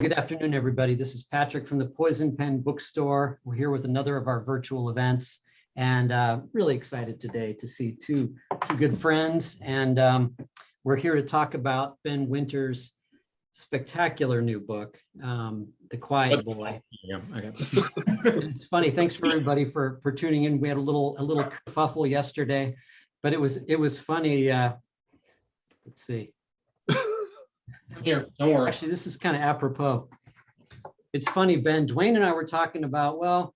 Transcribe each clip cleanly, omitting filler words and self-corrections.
Good afternoon, everybody. This is Patrick from the Poison Pen Bookstore. We're here with another of our virtual events, and really excited today to see two good friends. And we're here to talk about Ben Winter's spectacular new book, The Quiet Boy. Yeah, okay. It's funny. Thanks for everybody for tuning in. We had a little kerfuffle yesterday, but it was funny. Let's see. Here, don't worry. Actually, this is kind of apropos. It's funny, Ben, Duane and I were talking about, well,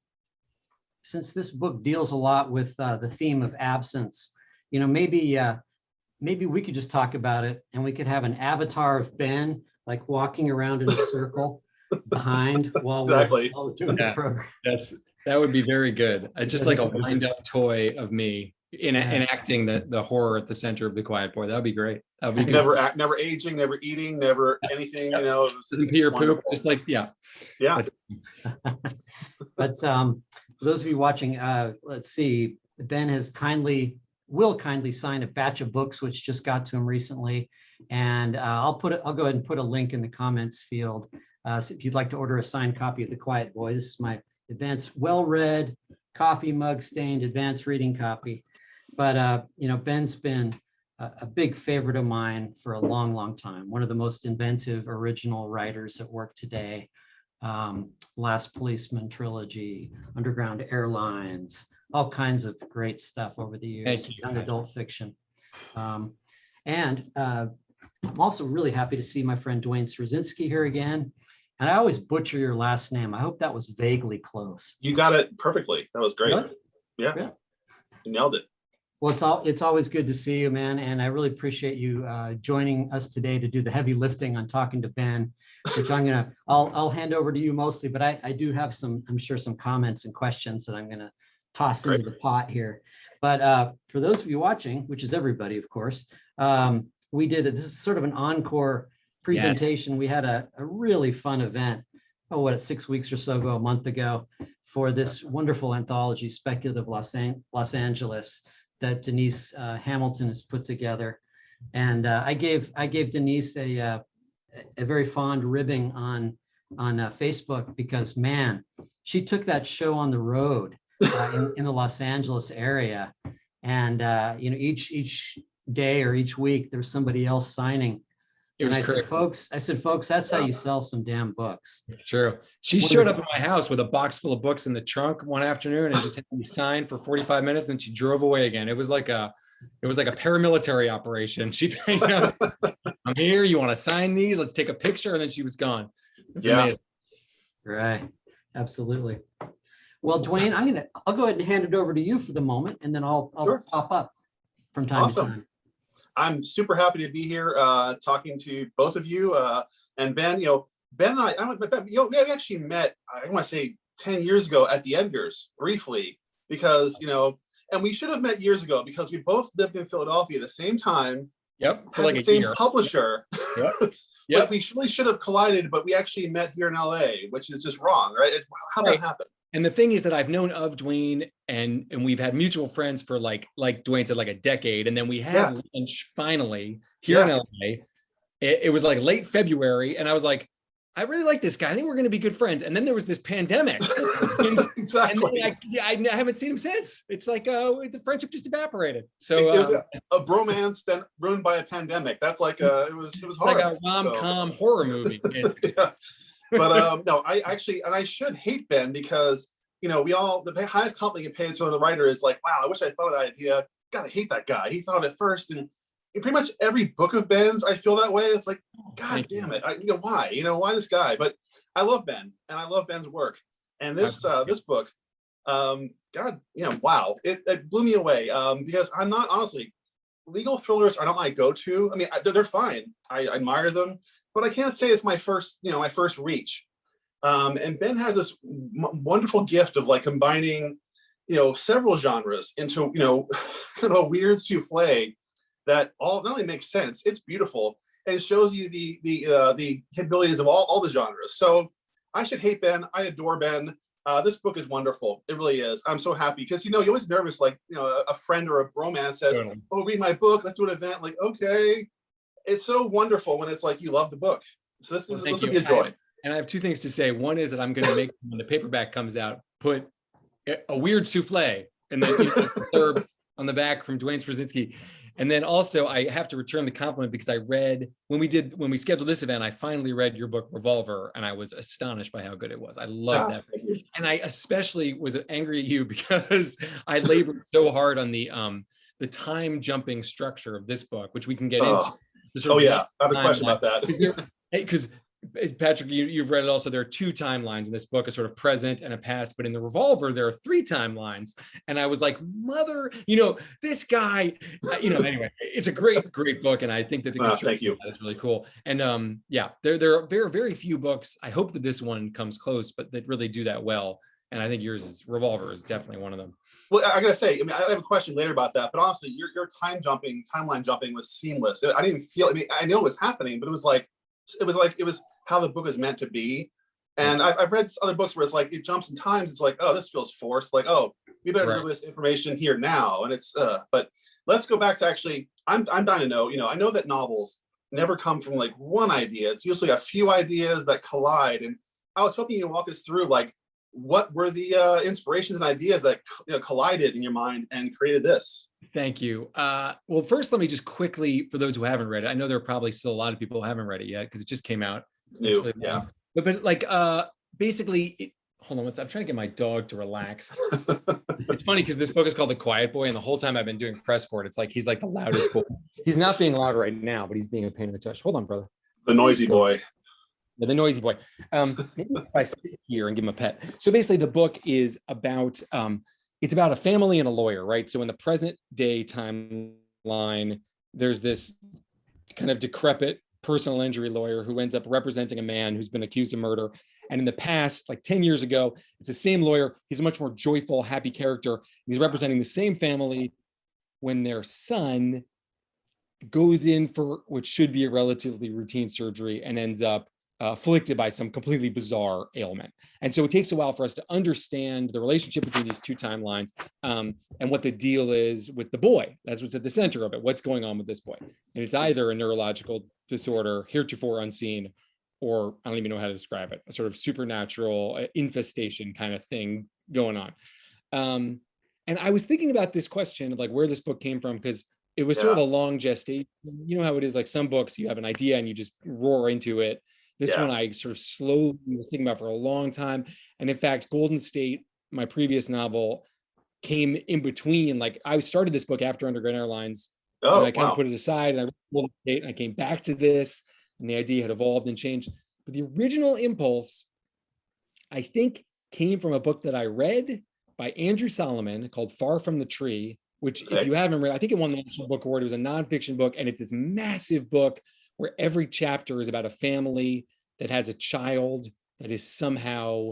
since this book deals a lot with the theme of absence, you know, maybe we could just talk about it, and we could have an avatar of Ben, like walking around in a circle behind while we're doing the program. That would be very good. Just like a wind-up toy of me enacting the horror at the center of The Quiet Boy. That would be great. That would be good. Never aging, never eating, never anything. You know, doesn't pee or poop. Just like yeah. But for those of you watching, let's see. Ben will kindly sign a batch of books which just got to him recently, and I'll go ahead and put a link in the comments field. So if you'd like to order a signed copy of The Quiet Boy, this is my advanced, well-read, coffee mug stained advanced reading copy. But you know, Ben's been a big favorite of mine for a long time. One of the most inventive, original writers at work today. Last Policeman trilogy, Underground Airlines, all kinds of great stuff over the years, young adult fiction. And I'm also really happy to see my friend Duane Swierczynski here again. And I always butcher your last name. I hope that was vaguely close. You got it perfectly. That was great. Really? Yeah. You nailed it. Well, it's always good to see you, man. And I really appreciate you joining us today to do the heavy lifting on talking to Ben, which I'll hand over to you mostly, but I do have I'm sure some comments and questions that I'm going to toss into the pot here. But for those of you watching, which is everybody, of course, we did this is sort of an encore presentation. Yes. We had a really fun event, 6 weeks or so ago, a month ago, for this wonderful anthology, Speculative Los Angeles, that Denise Hamilton has put together. And I gave Denise a very fond ribbing on Facebook, because man, she took that show on the road in the Los Angeles area. And you know, each day or each week there was somebody else signing. And I said, folks, that's how you sell some damn books. It's true. She showed up at my house with a box full of books in the trunk one afternoon and just had me sign for 45 minutes. And she drove away again. It was like a paramilitary operation. She, I'm here. You want to sign these? Let's take a picture. And then she was gone. Amazing. Right. Absolutely. Well, Duane, I'll go ahead and hand it over to you for the moment, and then I'll pop up from time to time. I'm super happy to be here talking to both of you. And Ben, you know, Ben and we actually met, I want to say 10 years ago at the Edgars briefly, because, you know, and we should have met years ago because we both lived in Philadelphia at the same time. Yep. For like the same publisher. Yep. Yep. We really should have collided, but we actually met here in LA, which is just wrong, right? How that happened. And the thing is that I've known of Duane, and we've had mutual friends for like Duane said, like a decade. And then we had lunch finally here in LA. It was like late February. And I was like, I really like this guy. I think we're going to be good friends. And then there was this pandemic. Exactly. And then I haven't seen him since. It's like, it's a friendship just evaporaed. So it was a bromance then ruined by a pandemic. That's like it was hard. Like a rom-com horror movie. Yeah. But no, I should hate Ben, because, you know, the highest compliment you pay to the writer is like, wow, I wish I thought of that idea. Gotta hate that guy. He thought of it first. And in pretty much every book of Ben's, I feel that way. It's like, God damn it. Why this guy? But I love Ben, and I love Ben's work. And this book, God, you know, wow, it blew me away. Because I'm not, honestly, legal thrillers are not my go-to. I mean, they're fine. I admire them. But I can't say it's my first reach. And Ben has this wonderful gift of like combining, you know, several genres into, you know, kind of a weird souffle that all not only makes sense, it's beautiful, and it shows you the capabilities of all the genres. So I should hate Ben. I adore Ben. This book is wonderful. It really is. I'm so happy because, you know, you're always nervous, like, you know, a friend or a bromance says, oh, read my book. Let's do an event. Like, okay. It's so wonderful when it's like you love the book. So this will be a joy. And I have two things to say. One is that I'm going to make, when the paperback comes out, put a weird souffle and then blurb on the back from Duane Swierczynski. And then also I have to return the compliment because I read, when we scheduled this event, I finally read your book Revolver, and I was astonished by how good it was. I love that. And I especially was angry at you because I labored so hard on the time jumping structure of this book, which we can get into. I have a question about that. Because Patrick, you've read it also. There are two timelines in this book, a sort of present and a past, but in the Revolver, there are three timelines. And I was like, mother, this guy, anyway, it's a great book. And I think that the construction is really cool. And there are very, very few books. I hope that this one comes close, but that really do that well. And I think Revolver is definitely one of them. Well, I gotta say, I have a question later about that, but honestly, your timeline jumping was seamless. I didn't feel, I know it was happening, but it was how the book is meant to be. And I've read other books where it's like it jumps in times. It's like, oh, this feels forced. Like, oh, we better do this information here now. And it's but let's go back to actually, I'm dying to know. I know that novels never come from like one idea. It's usually a few ideas that collide. And I was hoping you could walk us through like what were the inspirations and ideas that collided in your mind and created this. Thank you. Well, first, let me just quickly, for those who haven't read it, I know there are probably still a lot of people who haven't read it yet because it just came out. It's new, yeah. But like, basically, hold on, I'm trying to get my dog to relax. It's funny because this book is called The Quiet Boy, and the whole time I've been doing press for it, it's like he's like the loudest boy. He's not being loud right now, but he's being a pain in the tush. Hold on, brother. The noisy boy. Yeah, the noisy boy. Maybe if I sit here and give him a pet. So basically, the book is about it's about a family and a lawyer, right? So in the present day timeline, there's this kind of decrepit personal injury lawyer who ends up representing a man who's been accused of murder. And in the past, like 10 years ago, it's the same lawyer. He's a much more joyful, happy character. He's representing the same family when their son goes in for what should be a relatively routine surgery and ends up afflicted by some completely bizarre ailment. And so it takes a while for us to understand the relationship between these two timelines and what the deal is with the boy. That's what's at the center of it. What's going on with this boy? And it's either a neurological disorder, heretofore unseen, or I don't even know how to describe it, a sort of supernatural infestation kind of thing going on. And I was thinking about this question of like where this book came from, because it was sort of a long gestation. You know how it is, like some books, you have an idea and you just roar into it. This one I sort of slowly was thinking about for a long time. And in fact, Golden State, my previous novel, came in between. Like I started this book after Underground Airlines, and I kind of put it aside, and I read Golden State, and I came back to this, and the idea had evolved and changed. But the original impulse, I think, came from a book that I read by Andrew Solomon called Far From the Tree, which if you haven't read, I think it won the National Book Award. It was a nonfiction book, and it's this massive book where every chapter is about a family that has a child that is somehow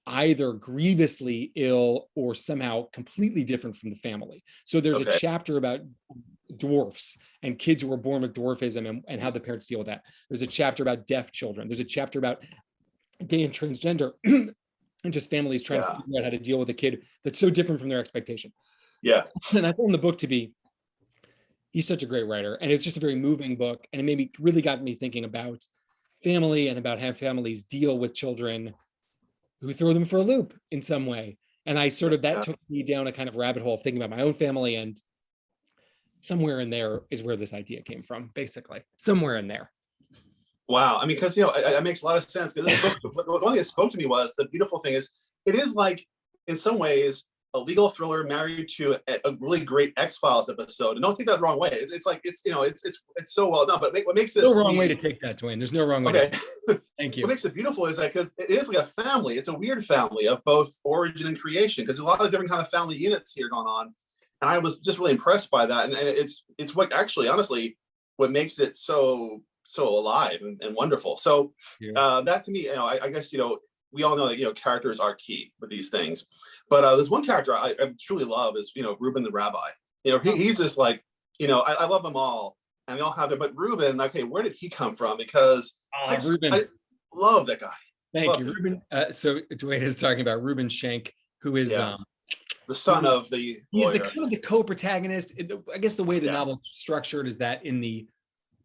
either grievously ill or somehow completely different from the family. So there's a chapter about dwarfs and kids who are born with dwarfism and how the parents deal with that. There's a chapter about deaf children. There's a chapter about gay and transgender and just families trying to figure out how to deal with a kid that's so different from their expectation. Yeah. And I found the book to be, he's such a great writer, and it's just a very moving book, and it really got me thinking about family and about how families deal with children who throw them for a loop in some way. And I sort of, that took me down a kind of rabbit hole of thinking about my own family, and somewhere in there is where this idea came from, basically. Somewhere in there. Wow. I mean, because, it makes a lot of sense. Because one thing that spoke to me was the beautiful thing is, it is like, in some ways, a legal thriller married to a really great X-Files episode. And don't take that the wrong way. It's like, it's so well done. But what makes this— No wrong way to take that, Duane. There's no wrong way to take it. Thank you. What makes it beautiful is that because it is like a family. It's a weird family of both origin and creation, because there's a lot of different kind of family units here going on. And I was just really impressed by that. And it's what actually, honestly, what makes it so alive and wonderful. So that to me, I guess, we all know that, characters are key with these things. But there's one character I truly love is, Reuben the rabbi. He's just like, I love them all, and they all have their, but Reuben, okay, where did he come from? Because Reuben. I love that guy. Thank you, Reuben. So Duane is talking about Reuben Schenck, who is the son of the he's lawyer. the kind of the co-protagonist. I guess the way the novel is structured is that in the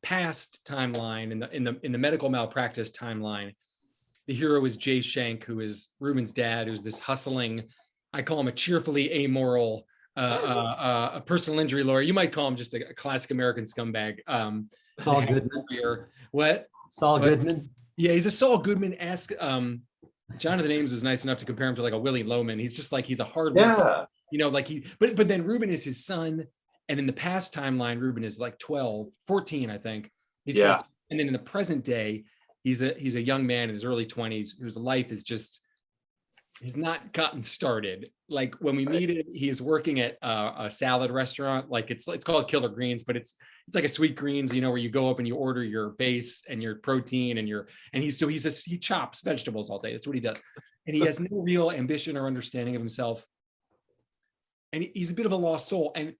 past timeline, in the medical malpractice timeline, the hero is Jay Shank, who is Ruben's dad, who's this hustling, I call him a cheerfully amoral, a personal injury lawyer. You might call him just a classic American scumbag. Saul Goodman. What? Saul Goodman. Yeah, he's a Saul Goodman-esque. Jonathan Ames was nice enough to compare him to like a Willie Loman. He's just like, he's a hard worker, you know, like but then Ruben is his son. And in the past timeline, Ruben is like 12, 14, I think. He's 14. And then in the present day, he's a young man in his early 20s whose life is just, he's not gotten started. Like when we meet him, he is working at a salad restaurant. Like it's called Killer Greens, but it's like a Sweet Greens, you know, where you go up and you order your base and your protein and he chops vegetables all day. That's what he does. And he has no real ambition or understanding of himself. And he's a bit of a lost soul. And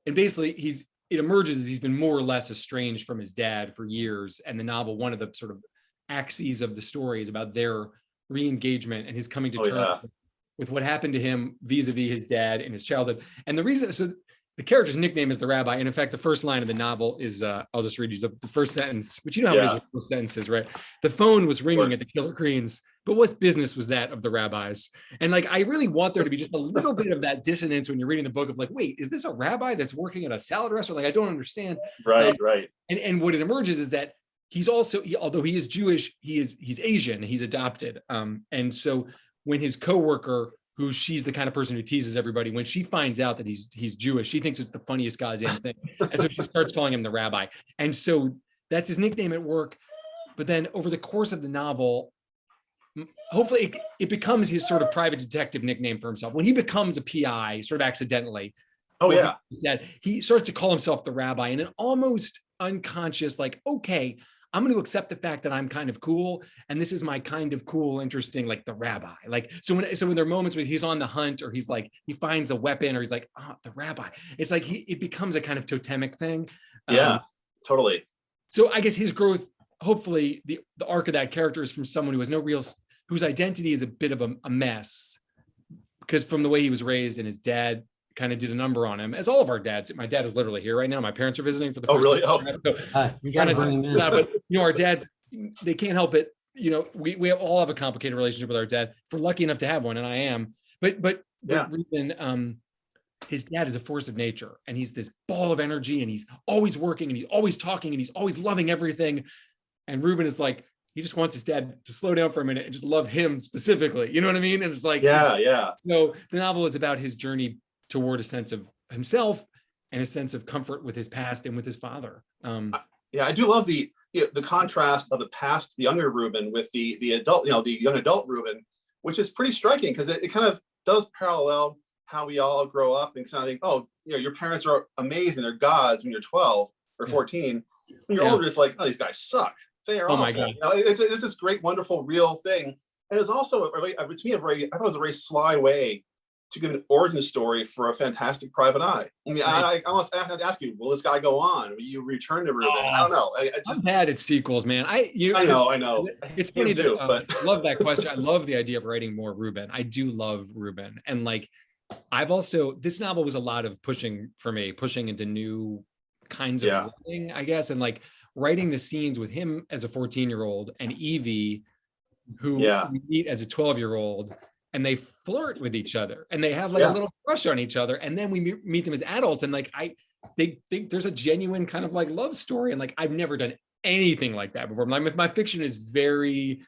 basically it emerges as he's been more or less estranged from his dad for years. And the novel, one of the sort of axes of the story is about their re-engagement and his coming to terms with what happened to him vis-a-vis his dad in his childhood. And the reason, so the character's nickname is the Rabbi. And in fact, the first line of the novel is, I'll just read you the first sentence, but you know how it is with first sentences, right? The phone was ringing at the Killer Greens, but what business was that of the rabbis? And like, I really want there to be just a little bit of that dissonance when you're reading the book of like, wait, is this a rabbi that's working at a salad restaurant? Like, I don't understand. Right. And what it emerges is that he's also, although he is Jewish, he's Asian, he's adopted. And so when his coworker, who she's the kind of person who teases everybody, when she finds out that he's Jewish, she thinks it's the funniest goddamn thing. And so she starts calling him the rabbi. And so that's his nickname at work. But then over the course of the novel, hopefully it becomes his sort of private detective nickname for himself. When he becomes a PI, sort of accidentally, he starts to call himself the rabbi in an almost unconscious, like, okay, I'm going to accept the fact that I'm kind of cool. And this is my kind of cool, interesting, like the rabbi. Like, so when there are moments where he's on the hunt or he's like, he finds a weapon or he's like, the rabbi, it's like, it becomes a kind of totemic thing. Yeah, totally. So I guess his growth, hopefully the arc of that character is from someone who has no real, whose identity is a bit of a mess because from the way he was raised and his dad kind of did a number on him, as all of our dads. My dad is literally here right now. My parents are visiting for the first really? time. So You gotta bring him in. but you know, our dads, they can't help it. You know, we all have a complicated relationship with our dad. If we're lucky enough to have one, and I am. But Ruben, his dad is a force of nature, and he's this ball of energy, and he's always working, and he's always talking, and he's always loving everything. And Ruben is like, he just wants his dad to slow down for a minute and just love him specifically. You know what I mean? And it's like, So the novel is about his journey toward a sense of himself and a sense of comfort with his past and with his father. I do love the contrast of the past, the younger Ruben, with the adult, the young adult Ruben, which is pretty striking because it kind of does parallel how we all grow up and kind of think, your parents are amazing, they're gods when you're 12 or 14. When you're older, it's like, these guys suck. They are awful. My God. It's this great, wonderful, real thing. And it's also, to me, I thought it was a very sly way to give an origin story for a fantastic private eye. I mean, I almost have to ask you, will this guy go on? Will you return to Ruben? I don't know. I'm bad at sequels, man. I know. It's funny that I love that question. I love the idea of writing more Ruben. I do love Ruben. And like, this novel was a lot of pushing for me, pushing into new kinds of writing, I guess. And like writing the scenes with him as a 14-year-old and Evie, who we meet as a 12-year-old, and they flirt with each other and they have like a little crush on each other. And then we meet them as adults. And like, they think there's a genuine kind of like love story. And like, I've never done anything like that before. My fiction is I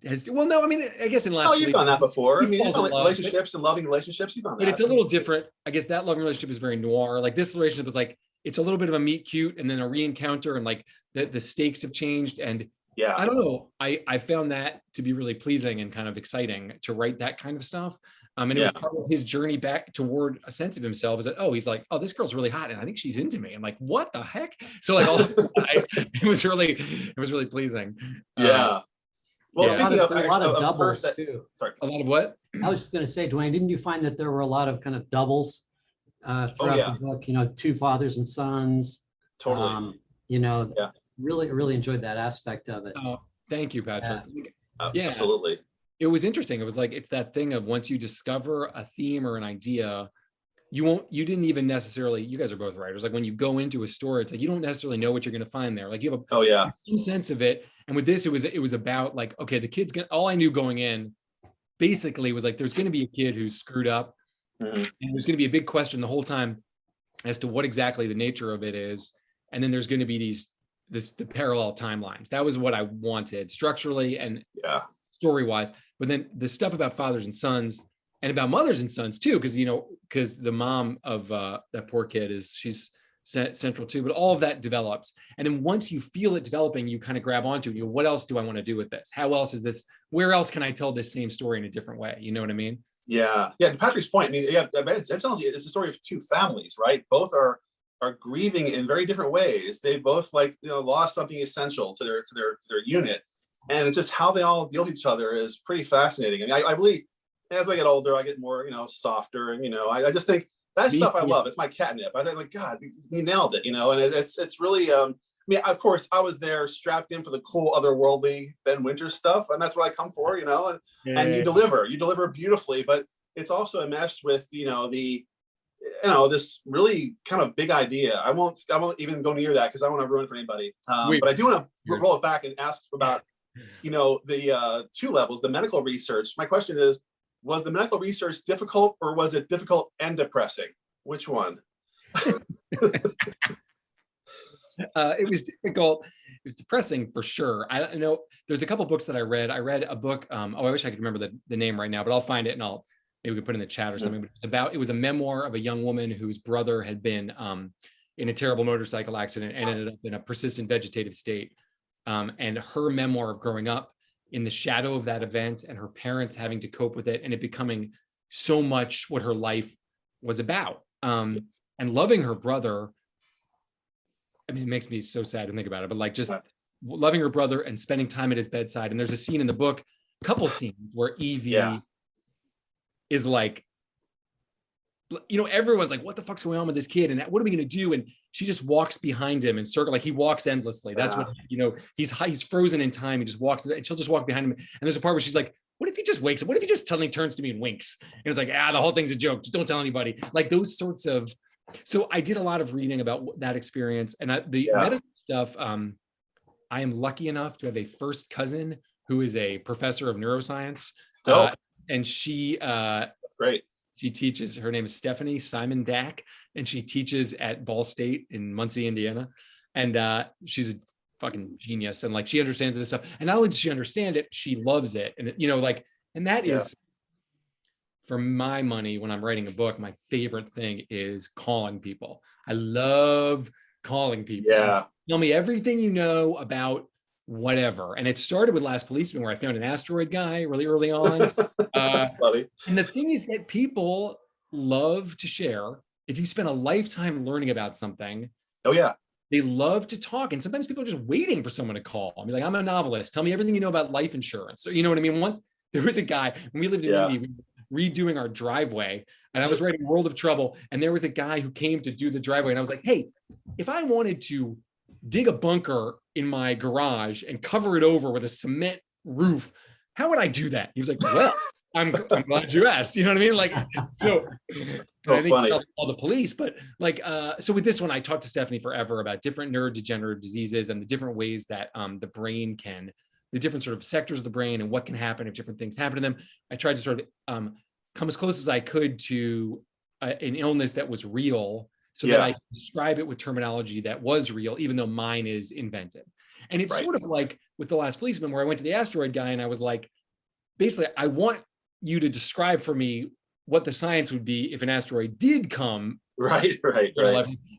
guess in the last. Oh, you've done that before. I mean, you've done relationships and loving relationships. You've done that. But it's a little different. I guess that loving relationship is very noir. Like this relationship was like, it's a little bit of a meet cute and then a re-encounter and like the stakes have changed. And I don't know. I found that to be really pleasing and kind of exciting to write that kind of stuff. And it was part of his journey back toward a sense of himself is that, he's like, this girl's really hot. And I think she's into me. I'm like, what the heck? So like, it was really pleasing. Well, speaking of a lot of doubles too. Sorry. A lot of what? I was just going to say, Duane, didn't you find that there were a lot of kind of doubles throughout the book, two fathers and sons? Totally. Really enjoyed that aspect of it. Oh, thank you, Patrick. Absolutely. It was interesting. It was like, it's that thing of once you discover a theme or an idea, you didn't even necessarily, you guys are both writers, like when you go into a store, it's like you don't necessarily know what you're going to find there. Like you have some sense of it. And with this, it was about like, okay, the kid's gonna, all I knew going in basically was like, there's going to be a kid who's screwed up, and there's going to be a big question the whole time as to what exactly the nature of it is. And then there's going to be the parallel timelines. That was what I wanted structurally and story-wise. But then the stuff about fathers and sons and about mothers and sons too, because the mom of that poor kid she's central too, but all of that develops. And then once you feel it developing, you kind of grab onto it. What else do I want to do with this? How else is this? Where else can I tell this same story in a different way? You know what I mean? Yeah. To Patrick's point, I mean, it's a story of two families, right? Both are grieving in very different ways. They both lost something essential to their unit, and it's just how they all deal with each other is pretty fascinating. I mean, I believe as I get older, I get more softer, and I just think that stuff I love. It's my catnip. I think like God, he nailed it, and it's really. I mean, of course, I was there strapped in for the cool otherworldly Ben Winters stuff, and that's what I come for, and you deliver beautifully, but it's also enmeshed with this really kind of big idea. I won't even go near that because I don't want to ruin it for anybody. But I do want to roll it back and ask about, the two levels, the medical research. My question is, was the medical research difficult, or was it difficult and depressing? Which one? It was difficult. It was depressing for sure. I don't know. There's a couple books that I read. I read a book. I wish I could remember the name right now, but I'll find it and maybe we could put it in the chat or something. But it was a memoir of a young woman whose brother had been in a terrible motorcycle accident and ended up in a persistent vegetative state. And her memoir of growing up in the shadow of that event and her parents having to cope with it and it becoming so much what her life was about. And loving her brother. I mean, it makes me so sad to think about it, but like just loving her brother and spending time at his bedside. And there's a scene in the book, a couple scenes where Evie is like, everyone's like, what the fuck's going on with this kid? And what are we going to do? And she just walks behind him in circle. Like he walks endlessly. That's what, he's frozen in time. He just walks and she'll just walk behind him. And there's a part where she's like, what if he just wakes up? What if he just suddenly turns to me and winks? And it's like, the whole thing's a joke. Just don't tell anybody. Like those sorts of, so I did a lot of reading about that experience and the medical stuff. I am lucky enough to have a first cousin who is a professor of neuroscience. And she, great. She teaches, her name is Stephanie Simon Dack, and she teaches at Ball State in Muncie, Indiana. And she's a fucking genius. And like, she understands this stuff. And not only does she understand it, she loves it. And and that is, for my money, when I'm writing a book, my favorite thing is calling people. I love calling people. Yeah. Tell me everything you know about whatever. And it started with Last Policeman, where I found an asteroid guy really early on. Funny. And the thing is that people love to share. If you spend a lifetime learning about something, they love to talk. And sometimes people are just waiting for someone to call. I mean, like, I'm a novelist. Tell me everything you know about life insurance. Or, you know what I mean? Once there was a guy, when we lived in India, we were redoing our driveway, and I was writing World of Trouble. And there was a guy who came to do the driveway. And I was like, hey, if I wanted to dig a bunker in my garage and cover it over with a cement roof, how would I do that? He was like, well, I'm glad you asked. You know what I mean? Like, so I think funny. All the police, but like, so with this one, I talked to Stephanie forever about different neurodegenerative diseases and the different ways that the brain the different sort of sectors of the brain and what can happen if different things happen to them. I tried to sort of come as close as I could to an illness that was real, so that I describe it with terminology that was real, even though mine is invented. And it's sort of like with The Last Policeman, where I went to the asteroid guy and I was like, basically, I want you to describe for me what the science would be if an asteroid did come. Right.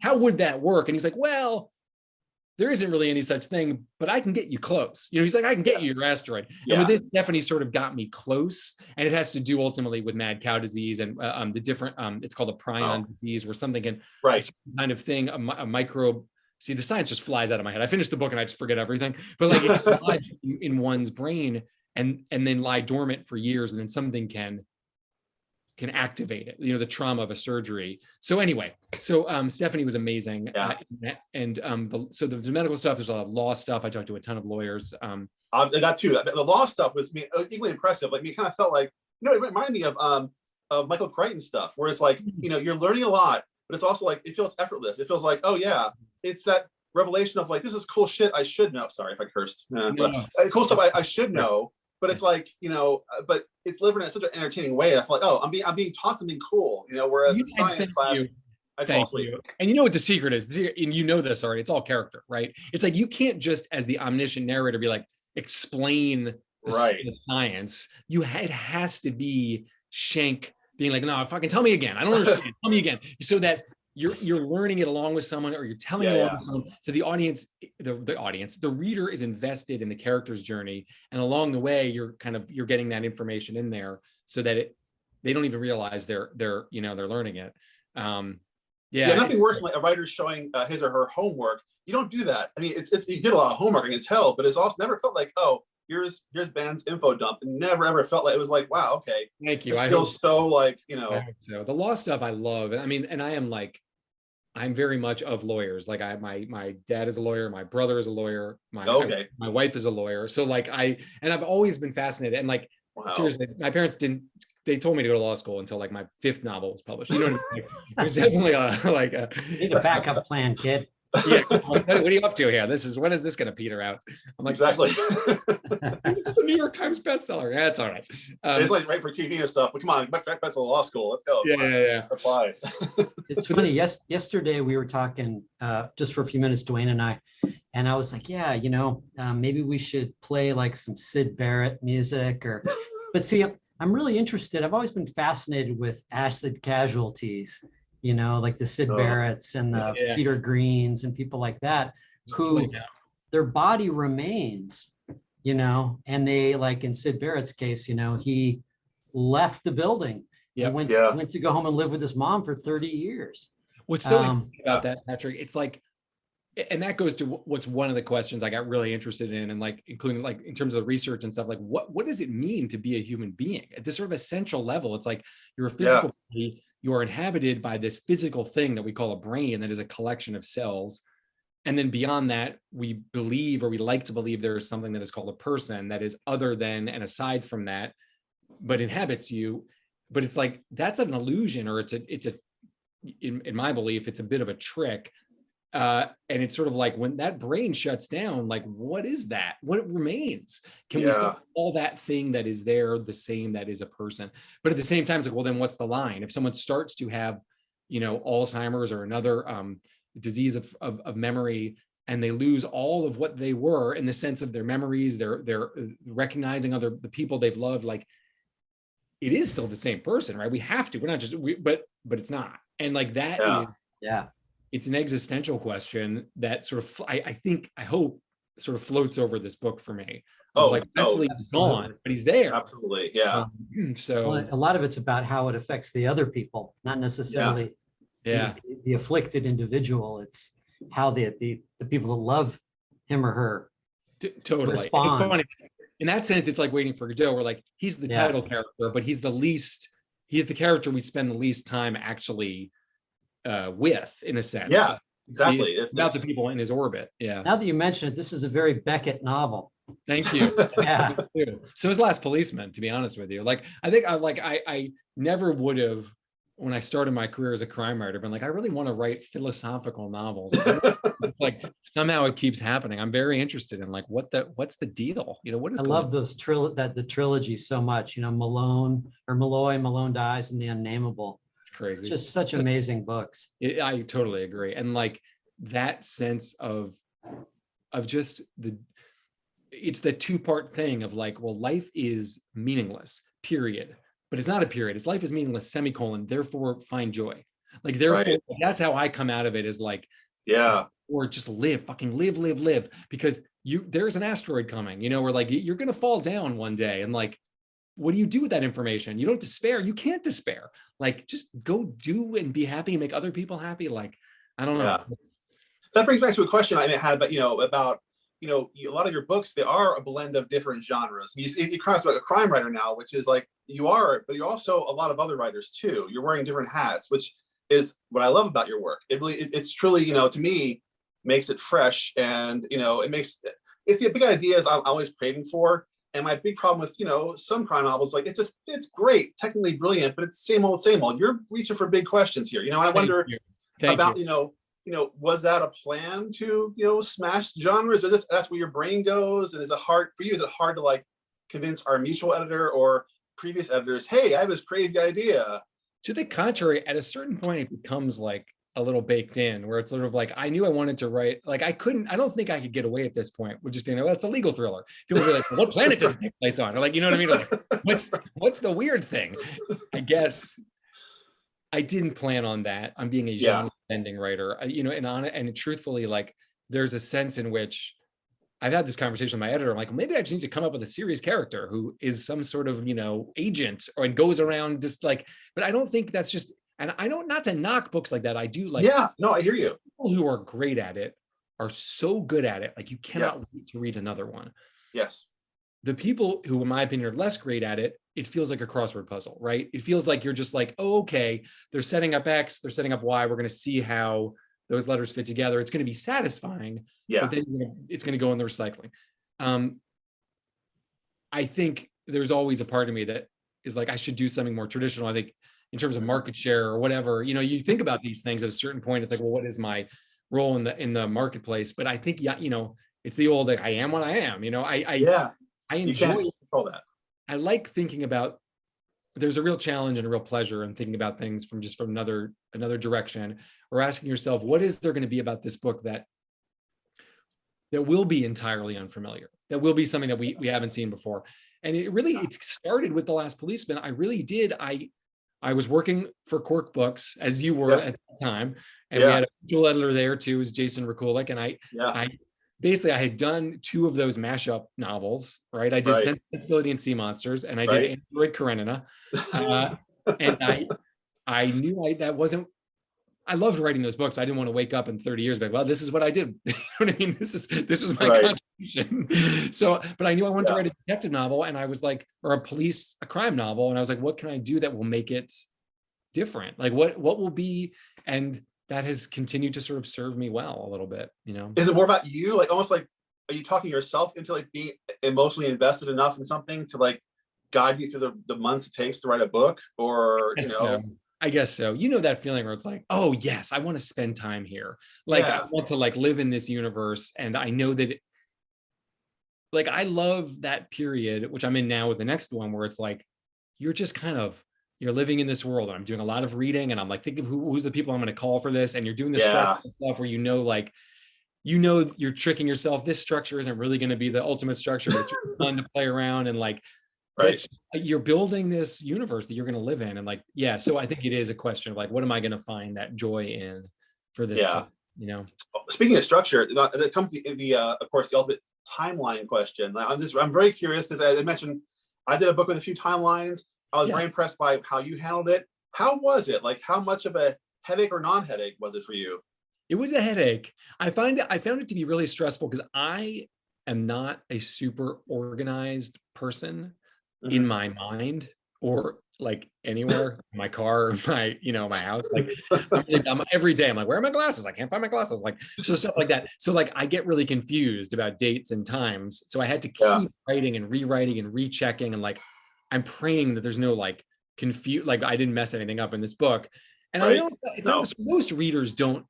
How would that work? And he's like, well, there isn't really any such thing, but I can get you close. He's like, I can get you your asteroid. And with this, Stephanie sort of got me close. And it has to do ultimately with mad cow disease and the different, it's called a prion disease, where something can, kind of thing, a microbe. See, the science just flies out of my head. I finished the book and I just forget everything. But like it flies in one's brain and then lie dormant for years, and then something can activate it, the trauma of a surgery. So anyway, Stephanie was amazing. So the medical stuff, there's a lot of law stuff. I talked to a ton of lawyers. That too, the law stuff was equally impressive. Like, me kind of felt like, it reminded me of of Michael Crichton stuff, where it's like, you know, you're learning a lot, but it's also like, it feels effortless. It feels like, oh yeah, it's that revelation of like, this is cool shit I should know. Sorry if I cursed. But cool stuff I should know. But it's like, you know, but it's delivered in such an entertaining way. I feel like, oh, I'm being taught something cool, you know, whereas the science class, I fall asleep. And you know what the secret is? And you know this already. It's all character, right? It's like you can't just, as the omniscient narrator, be like, explain the science. It has to be Schenk being like, no, fucking tell me again. I don't understand. Tell me again. So that you're learning it along with someone, or you're telling it along with someone. So the audience, the reader is invested in the character's journey, and along the way, you're getting that information in there, so that they don't even realize they're learning it. Nothing worse than like a writer showing his or her homework. You don't do that. I mean, it's you did a lot of homework, I can tell, but it's also never felt like, oh, here's Ben's info dump. It never ever felt like, it was like, wow, okay. Thank you. It feels so like, you know. So the law stuff I love. I mean, and I'm very much of lawyers. Like my dad is a lawyer, my brother is a lawyer, my wife is a lawyer. So like I've always been fascinated. And like, seriously, my parents they told me to go to law school until like my 5th novel was published. You know what I mean? It was definitely need a backup plan, kid. Yeah, what are you up to here? When is this going to peter out? I'm like, exactly. This is a New York Times bestseller. Yeah, it's all right. It's like right for TV and stuff. But come on, back to law school. Let's go. Yeah. Apply. It's funny. Yesterday we were talking just for a few minutes, Duane and I was like, yeah, you know, maybe we should play like some Syd Barrett music, but see, I'm really interested. I've always been fascinated with acid casualties. You know, like the Syd Barretts and the Peter Greens and people like that, who their body remains, you know, and they, like in Syd Barrett's case, you know, he left the building and went to go home and live with his mom for 30 years. What's so interesting about that, Patrick, it's like, and that goes to what's one of the questions I got really interested in, and like, including like in terms of the research and stuff, like what does it mean to be a human being at this sort of essential level? It's like you're a physical body, you are inhabited by this physical thing that we call a brain, that is a collection of cells. And then beyond that, we believe, or we like to believe, there is something that is called a person that is other than and aside from that, but inhabits you. But it's like, that's an illusion, or in my belief, it's a bit of a trick. And it's sort of like, when that brain shuts down, like, what is that? What remains? Can we still call that thing that is there the same that is a person? But at the same time, it's like, well, then what's the line? If someone starts to have, you know, Alzheimer's or another disease of memory, and they lose all of what they were in the sense of their memories, they're recognizing the people they've loved, like, it is still the same person, right? We have to, we're not just, but it's not. And like that is, it's an existential question that sort of, I hope sort of floats over this book for me. Wesley is gone, but he's there. Absolutely, yeah. So a lot of it's about how it affects the other people, not necessarily the afflicted individual. It's how the people that love him or her totally respond. In that sense, it's like Waiting for Godot, where like he's the title character, but he's the character we spend the least time actually with, in a sense. Yeah, exactly. It's about the people in his orbit. Yeah. Now that you mention it, this is a very Beckett novel. Thank you. Yeah. So is Last Policeman, to be honest with you. Like, I think I never would have, when I started my career as a crime writer, been like, I really want to write philosophical novels. Like, somehow it keeps happening. I'm very interested in like, what's the deal? You know, what is I love those the trilogy so much, you know, Malloy Dies, and The Unnameable. Crazy. It's just such amazing books. I totally agree. And like that sense of just it's the 2-part thing of like, well, life is meaningless, period. But it's not a period. It's life is meaningless, semicolon, therefore find joy. Like, therefore, that's how I come out of it, is like, or just fucking live. Because there's an asteroid coming, you know, where like, you're going to fall down one day, and like, what do you do with that information? You don't despair. You can't despair. Like, just go do and be happy and make other people happy. Like, I don't know. Yeah. That brings back to a question I had, but about a lot of your books, they are a blend of different genres. You cross about a crime writer now, which is like you are, but you're also a lot of other writers too. You're wearing different hats, which is what I love about your work. It's truly, to me, makes it fresh, and it's the big ideas I'm always craving for. And my big problem with, some crime novels, like it's great, technically brilliant, but it's same old, same old. You're reaching for big questions here. And I wonder about, was that a plan to, smash genres, or that's where your brain goes? And is it hard for you? Is it hard to like convince our mutual editor or previous editors, hey, I have this crazy idea? To the contrary, at a certain point, it becomes like a little baked in, where it's sort of like, I knew I wanted to write, like I don't think I could get away at this point with just being like, well, it's a legal thriller. People be like, well, what planet does it take place on? Or like, you know what I mean? Like, what's the weird thing? I guess I didn't plan on that. I'm being a genre bending writer, and truthfully, like there's a sense in which I've had this conversation with my editor. I'm like, maybe I just need to come up with a serious character who is some sort of, agent and goes around just like, but I don't think that's just, and I don't, not to knock books like that. I do like, yeah, no, I hear you. People who are great at it are so good at it. Like you cannot wait to read another one. Yes. The people who, in my opinion, are less great at it, it feels like a crossword puzzle, right? It feels like you're just like, oh, okay, they're setting up X, they're setting up Y. We're going to see how those letters fit together. It's going to be satisfying, but then it's going to go in the recycling. I think there's always a part of me that is like, I should do something more traditional. I think in terms of market share or whatever, you think about these things at a certain point. It's like, well, what is my role in the marketplace? But I think, it's the old, like, I am what I am. I enjoy that. I like thinking about. There's a real challenge and a real pleasure in thinking about things from another direction, or asking yourself, what is there going to be about this book that will be entirely unfamiliar, that will be something that we haven't seen before. And it started with The Last Policeman. I really did. I was working for Cork Books, as you were at the time, and we had a visual editor there too, was Jason Rakulik, and I had done 2 of those mashup novels, right? I did Sensibility and Sea Monsters, and I did Android Karenina. And I knew that wasn't, I loved writing those books. I didn't want to wake up in 30 years, like, well, this is what I did. You know what I mean? This was my contribution. So, but I knew I wanted to write a detective novel, and I was like, or a crime novel. And I was like, what can I do that will make it different? Like what will be, and that has continued to sort of serve me well a little bit, Is it more about you? Like almost like, are you talking yourself into like being emotionally invested enough in something to like guide you through the months it takes to write a book? Or, I guess so. That feeling where it's like, oh yes, I want to spend time here. Like I want to like live in this universe. And I know that like, I love that period, which I'm in now with the next one, where it's like, you're just kind of, you're living in this world, and I'm doing a lot of reading, and I'm like thinking of who's the people I'm going to call for this. And you're doing this stuff where you're tricking yourself. This structure isn't really going to be the ultimate structure, but it's really fun to play around, and like, you're building this universe that you're going to live in. And like, so I think it is a question of like, what am I going to find that joy in for this time, Speaking of structure, it comes the of course, the ultimate timeline question. I'm very curious, because I mentioned I did a book with a few timelines. I was very impressed by how you handled it. How was it? Like, how much of a headache or non-headache was it for you? It was a headache. I found it to be really stressful, because I am not a super organized person in my mind, or like anywhere, my car, my house. Like I'm every day, I'm like, where are my glasses? I can't find my glasses. Like, so stuff like that. So like, I get really confused about dates and times. So I had to keep writing and rewriting and rechecking, and like, I'm praying that there's no like like I didn't mess anything up in this book. And I know it's not this, most readers don't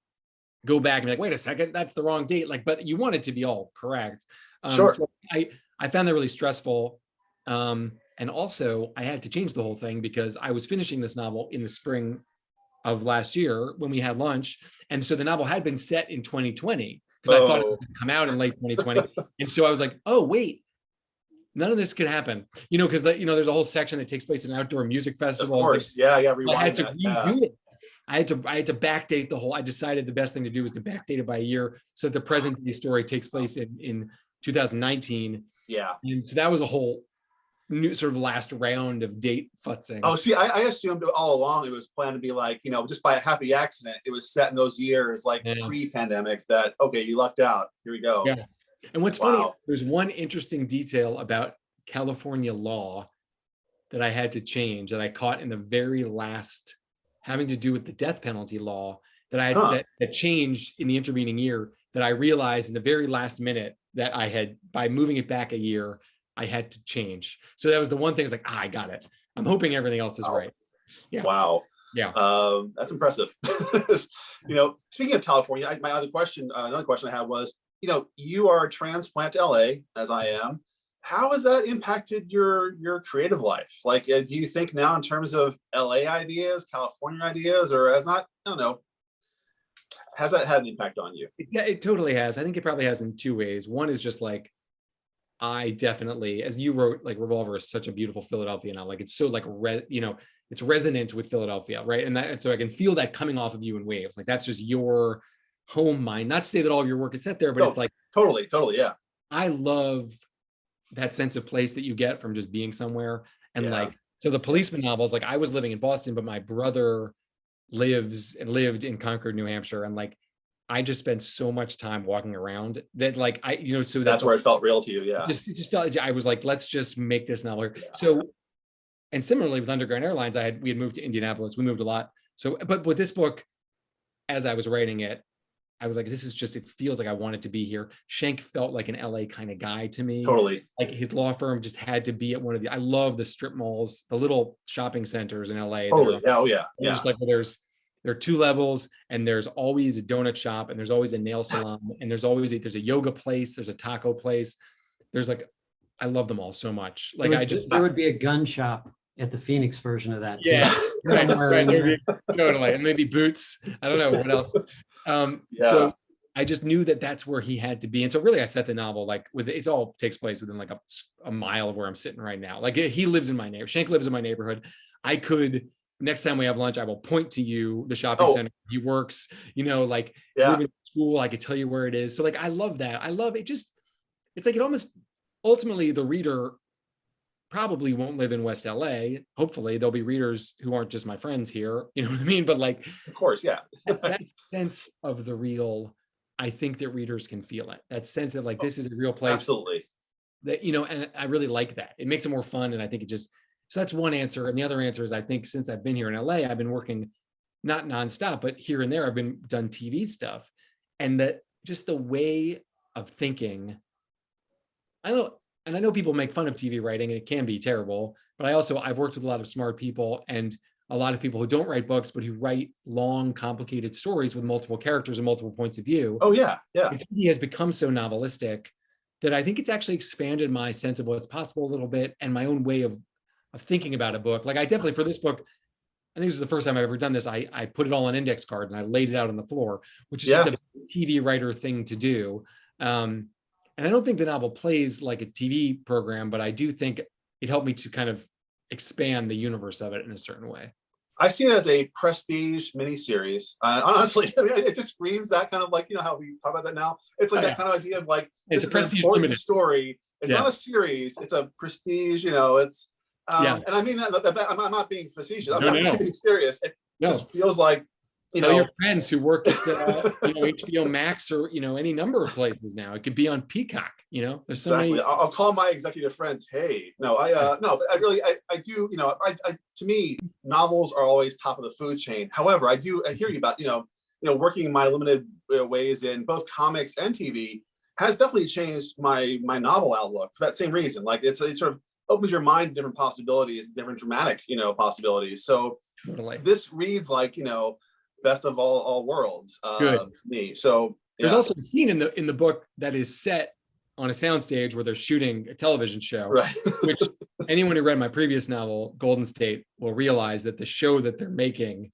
go back and be like, wait a second, that's the wrong date. Like, but you want it to be all correct. So I found that really stressful. And also I had to change the whole thing, because I was finishing this novel in the spring of last year when we had lunch. And so the novel had been set in 2020, because I thought it was going to come out in late 2020. And so I was like, oh, wait, none of this could happen, because there's a whole section that takes place in an outdoor music festival. Of course, I had to redo it. I had to backdate the whole. I decided the best thing to do was to backdate it by a year, so that the present day story takes place in 2019. Yeah, and so that was a whole new sort of last round of date futzing. Oh, see, I assumed all along it was planned to be like, just by a happy accident, it was set in those years, like pre-pandemic, that okay, you lucked out. Here we go. Yeah. And what's funny, there's one interesting detail about California law that I had to change, that I caught in the very last, having to do with the death penalty law, that I had that changed in the intervening year, that I realized in the very last minute that I had, by moving it back a year, I had to change. So that was the one thing. I was like, I got it. I'm hoping everything else is right. Yeah. Wow. Yeah. That's impressive. Speaking of California, my other question, another question I had was, you are a transplant to LA, as I am. How has that impacted your creative life? Like, do you think now in terms of LA ideas, California ideas, or has not, I don't know, has that had an impact on you? Yeah, it totally has. I think it probably has in two ways. One is just like, I definitely, as you wrote, like Revolver is such a beautiful Philadelphia now. Like it's so like, it's resonant with Philadelphia, right? And so I can feel that coming off of you in waves. Like that's just your home mind. Not to say that all of your work is set there, but it's like totally, yeah. I love that sense of place that you get from just being somewhere. And like, so the policeman novels, like I was living in Boston, but my brother lived in Concord, New Hampshire, and like I just spent so much time walking around that like so that's where it felt real to you. Yeah. Just felt, I was like, let's just make this novel. Yeah. So, and similarly with Underground Airlines, we had moved to Indianapolis. We moved a lot. So, but with this book, as I was writing it, I was like, this is just, it feels like I wanted to be here. Schenk felt like an LA kind of guy to me. Totally. Like his law firm just had to be at one of I love the strip malls, the little shopping centers in LA. Totally. Oh yeah. Yeah. Just like there are 2 levels and there's always a donut shop and there's always a nail salon and there's always there's a yoga place. There's a taco place. There's like, I love them all so much. Like there would be a gun shop at the Phoenix version of that. Too. Yeah. Right. Totally. And maybe Boots. I don't know what else. So I just knew that that's where he had to be. And so really I set the novel like it all takes place within like a mile of where I'm sitting right now. Like he lives in my neighborhood. Schenk lives in my neighborhood. I could, next time we have lunch, I will point to you, the shopping center he works, like moving to school, I could tell you where it is. So like, I love that. I love it. It's like, it almost, ultimately the reader probably won't live in West LA. Hopefully there'll be readers who aren't just my friends here. You know what I mean? But like, of course, yeah. that sense of the real, I think that readers can feel it. That sense that like, this is a real place. Absolutely. That, and I really like that. It makes it more fun. And I think so that's one answer. And the other answer is, I think since I've been here in LA, I've been working not nonstop, but here and there, I've done TV stuff. And that just the way of thinking, I know people make fun of TV writing and it can be terrible, but I've worked with a lot of smart people and a lot of people who don't write books, but who write long, complicated stories with multiple characters and multiple points of view. Oh yeah. Yeah. And TV has become so novelistic that I think it's actually expanded my sense of what's possible a little bit and my own way of thinking about a book. Like I definitely, for this book, I think this is the first time I've ever done this. I put it all on index cards and I laid it out on the floor, which is just a TV writer thing to do. And I don't think the novel plays like a TV program, but I do think it helped me to kind of expand the universe of it in a certain way. I see it as a prestige miniseries. Honestly, it just screams that kind of like, how we talk about that now. It's like that kind of idea of like, it's a prestige limited story. It's not a series. It's a prestige, it's, and I mean that, I'm not being facetious. I'm not being serious. It just feels like, your friends who work at HBO Max or any number of places now. It could be on Peacock. There's so many. I'll call my executive friends. Hey, no, but I really do. To me, novels are always top of the food chain. However, I hear you about working in my limited ways in both comics and TV has definitely changed my novel outlook for that same reason. Like it sort of opens your mind to different possibilities, different dramatic possibilities. So this reads like best of all worlds to me. So there's also a scene in the book that is set on a soundstage where they're shooting a television show, right? Which anyone who read my previous novel, Golden State, will realize that the show that they're making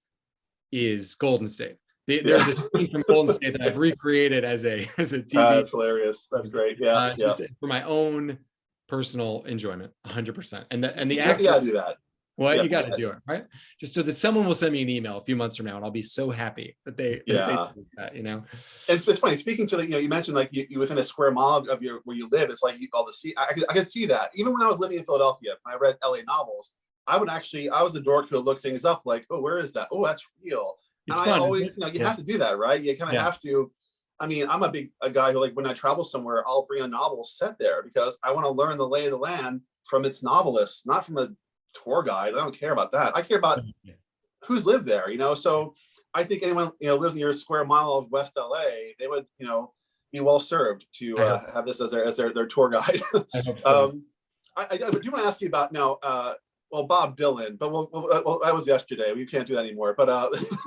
is Golden State. There's a scene from Golden State that I've recreated as a TV. That's hilarious. That's great. Yeah, just for my own personal enjoyment, 100%. And the actor, you gotta do that. Well, you got to do it, right? Just so that someone will send me an email a few months from now, and I'll be so happy that they do that, And it's funny. Speaking to you mentioned like you within a square mile of where you live. It's like you all the see. I could see that. Even when I was living in Philadelphia, when I read LA novels, I was the dork who would look things up like, oh, where is that? Oh, that's real. It's and fun. I always, you have to do that, right? You kind of have to. I mean, I'm a guy who, like, when I travel somewhere, I'll bring a novel set there because I want to learn the lay of the land from its novelists, not from a tour guide. I don't care about that. I care about who's lived there, So I think anyone, lives near a square mile of West LA, they would, be well served to have this as their tour guide. I hope so. I do want to ask you about now. Well, Bob Dylan, but well, that was yesterday. We can't do that anymore. But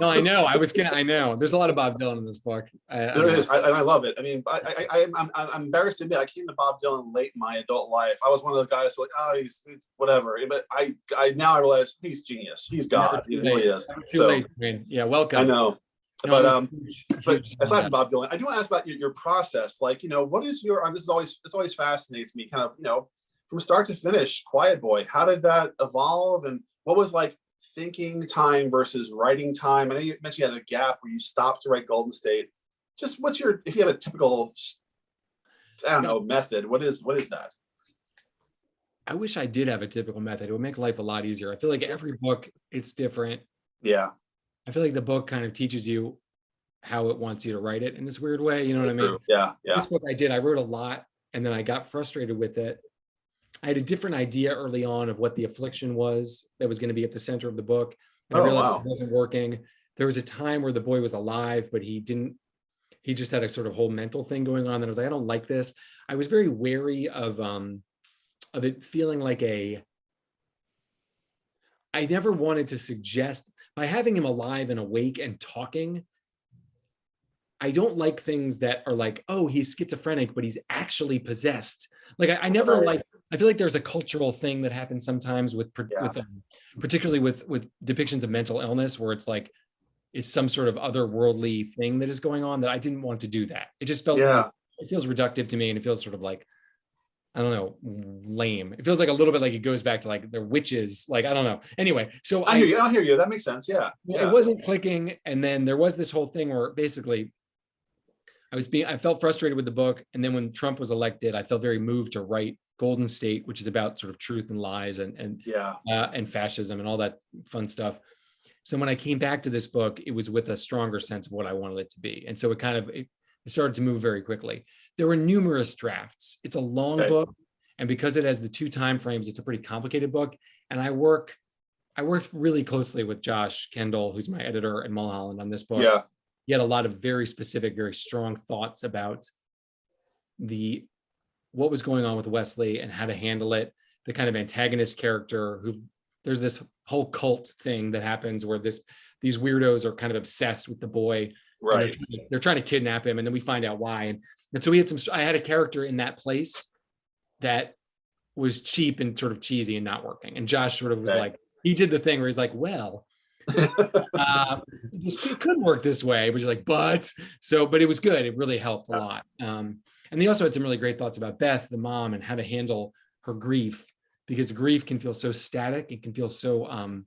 no, I know. I know. There's a lot of Bob Dylan in this book. There is. I love it. I mean, I'm embarrassed to admit I came to Bob Dylan late in my adult life. I was one of those guys who like, oh, he's whatever. But I now I realize he's genius. He's God. He really is. Too late. Yeah, welcome. I know. No, But aside from Bob Dylan, I do want to ask about your process. Like, what is your? This always fascinates me. Kind of, from start to finish, Quiet Boy. How did that evolve, and what was like thinking time versus writing time? I know you mentioned you had a gap where you stopped to write Golden State. Just if you have a typical, I don't know, method, what is that? I wish I did have a typical method. It would make life a lot easier. I feel like every book, it's different. Yeah. I feel like the book kind of teaches you how it wants you to write it in this weird way. You know what I mean? Yeah. This book I wrote a lot, and then I got frustrated with it. I had a different idea early on of what the affliction was that was going to be at the center of the book. And I realized it wasn't working. There was a time where the boy was alive, but he just had a sort of whole mental thing going on. And I was like, I don't like this. I was very wary of it feeling like I never wanted to suggest, by having him alive and awake and talking, I don't like things that are like, oh, he's schizophrenic, but he's actually possessed. Like I never like, I feel like there's a cultural thing that happens sometimes particularly with depictions of mental illness, where it's like, it's some sort of otherworldly thing that is going on, that I didn't want to do that. It just felt, it feels reductive to me, and it feels sort of like, I don't know, lame. It feels like a little bit like it goes back to like they're witches. Like, I don't know. Anyway, so I hear you. That makes sense. Yeah. It wasn't clicking. And then there was this whole thing where basically I felt frustrated with the book. And then when Trump was elected, I felt very moved to write Golden State, which is about sort of truth and lies and fascism and all that fun stuff. So when I came back to this book, it was with a stronger sense of what I wanted it to be. And so it started to move very quickly. There were numerous drafts. It's a long book. And because it has the 2 time frames, it's a pretty complicated book. And I worked really closely with Josh Kendall, who's my editor, and Mulholland on this book. Yeah. He had a lot of very specific, very strong thoughts about what was going on with Wesley and how to handle it. The kind of antagonist character there's this whole cult thing that happens where these weirdos are kind of obsessed with the boy. Right. They're trying to kidnap him, and then we find out why. And so I had a character in that place that was cheap and sort of cheesy and not working. And Josh sort of was like, he did the thing where he's like, well, this could work this way, but you're like, but it was good. It really helped a lot. And he also had some really great thoughts about Beth, the mom, and how to handle her grief, because grief can feel so static. It can feel so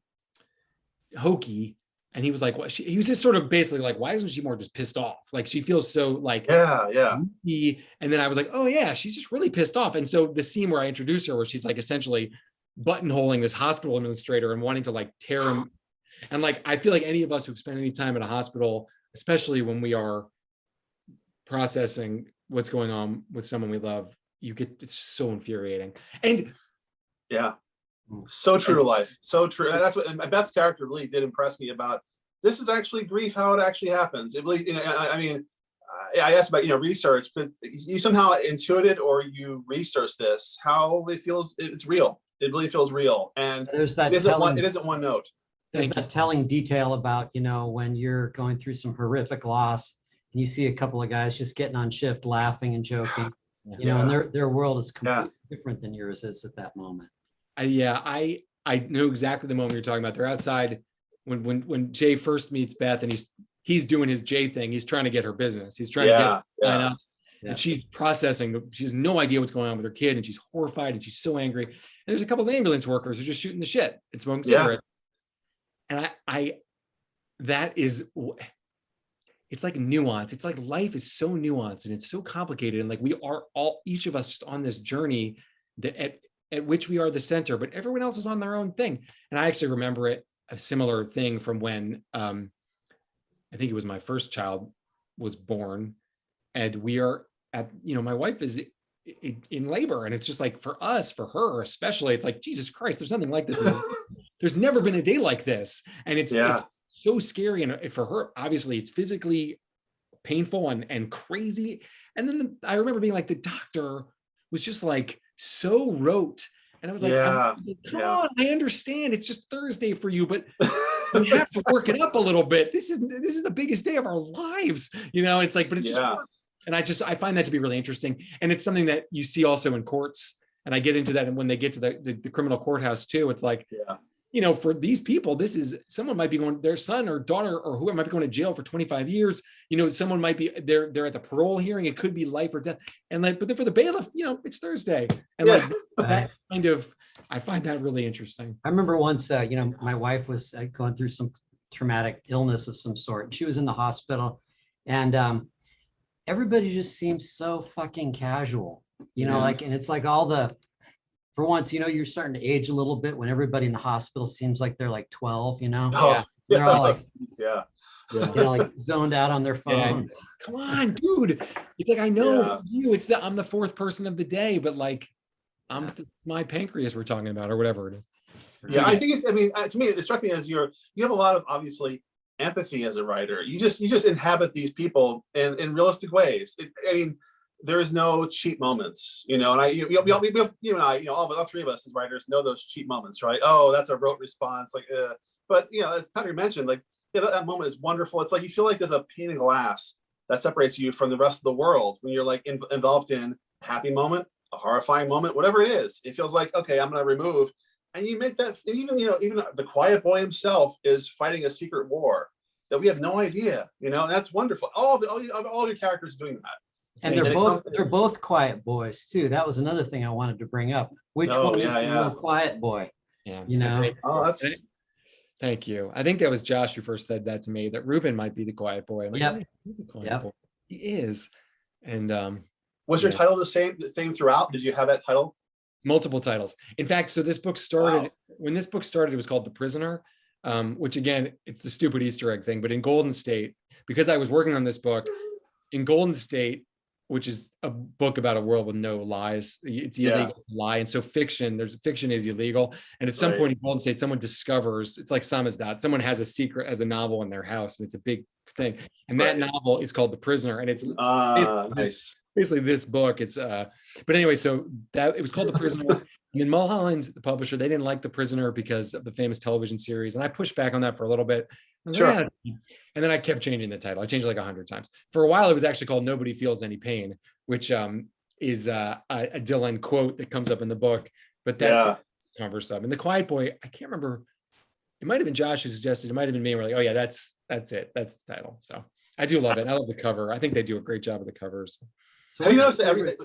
hokey. And he was like, he was just sort of basically like, why isn't she more just pissed off? Like, she feels so like, and then I was like, oh yeah, she's just really pissed off. And so the scene where I introduce her, where she's like essentially buttonholing this hospital administrator and wanting to like tear him. And like, I feel like any of us who've spent any time at a hospital, especially when we are processing what's going on with someone we love, it's just so infuriating. And so true to life. So true. And that's what Beth's character really did impress me about. This is actually grief, how it actually happens. It really, I asked about, research, but you somehow intuited or you researched this, how it feels, it's real. It really feels real. And there's that it isn't one note. There's that telling detail about, when you're going through some horrific loss and you see a couple of guys just getting on shift, laughing and joking, and their world is completely different than yours is at that moment. I know exactly the moment you're talking about. They're outside when Jay first meets Beth, and he's doing his Jay thing. He's trying to get her business. He's trying to get her sign up. And she's processing. She has no idea what's going on with her kid, and she's horrified, and she's so angry. And there's a couple of ambulance workers who are just shooting the shit and smoking cigarettes. And it's like nuance. It's like life is so nuanced and it's so complicated. And like we are each of us just on this journey that at which we are the center, but everyone else is on their own thing. And I actually remember a similar thing from when I think it was my first child was born, and we are at, my wife is in labor, and it's just like for her especially, it's like, Jesus Christ, there's nothing like this. There's never been a day like this. And it's so scary. And for her, obviously it's physically painful and crazy. And then I remember being like, the doctor was just like so rote And I was like, Yeah. come on, I understand. It's just Thursday for you, but we have to work it up a little bit. This is the biggest day of our lives. It's like, but it's just work. And I find that to be really interesting. And it's something that you see also in courts. And I get into that. And when they get to the criminal courthouse too, it's like, for these people, this is someone might be going, their son or daughter or whoever might be going to jail for 25 years. Someone might be they're at the parole hearing. It could be life or death. And but then for the bailiff, it's Thursday. And that kind of, I find that really interesting. I remember once, my wife was going through some traumatic illness of some sort. She was in the hospital, and everybody just seems so fucking casual, and it's like for once, you're starting to age a little bit when everybody in the hospital seems like they're like 12, They're all like, like zoned out on their phones. Come on, dude. It's like, I know for you, I'm the fourth person of the day, but like, it's my pancreas we're talking about, or whatever it is. Yeah, I think to me, it struck me as you have a lot of obviously empathy as a writer. You just inhabit these people in realistic ways. There is no cheap moments, and you and I, all three of us as writers know those cheap moments, right? Oh, that's a rote response, like, but as Patrick mentioned, like, that moment is wonderful. It's like you feel like there's a pane of glass that separates you from the rest of the world when you're like enveloped in a happy moment, a horrifying moment, whatever it is. It feels like, okay, I'm going to remove, and you make that. Even the quiet boy himself is fighting a secret war that we have no idea, and that's wonderful. All your characters doing that. And they're both quiet boys too. That was another thing I wanted to bring up. Which one is the real quiet boy? Yeah. Thank you. I think that was Josh who first said that to me, that Ruben might be the quiet boy. I'm like, he's a quiet boy. He is. And was your title the same throughout? Did you have that title? Multiple titles. In fact, so this book started, when this book started, it was called The Prisoner, which again, it's the stupid Easter egg thing, but in Golden State, because I was working on this book, in Golden State, which is a book about a world with no lies. It's illegal to lie. And so fiction is illegal. And at some point in Golden State, someone discovers, it's like Samizdat, someone has a secret as a novel in their house, and it's a big thing. And that novel is called The Prisoner. And it's basically this book. It's but anyway, so that it was called The Prisoner. And then Mulholland, the publisher, they didn't like The Prisoner because of the famous television series. And I pushed back on that for a little bit. And then I kept changing the title. I changed it like 100 times. For a while, it was actually called Nobody Feels Any Pain, which is a Dylan quote that comes up in the book. But that cumbersome. And The Quiet Boy, I can't remember. It might have been Josh who suggested. It might have been me. We're like, oh yeah, that's it. That's the title. So I do love it. I love the cover. I think they do a great job of the covers. So have you noticed that everything?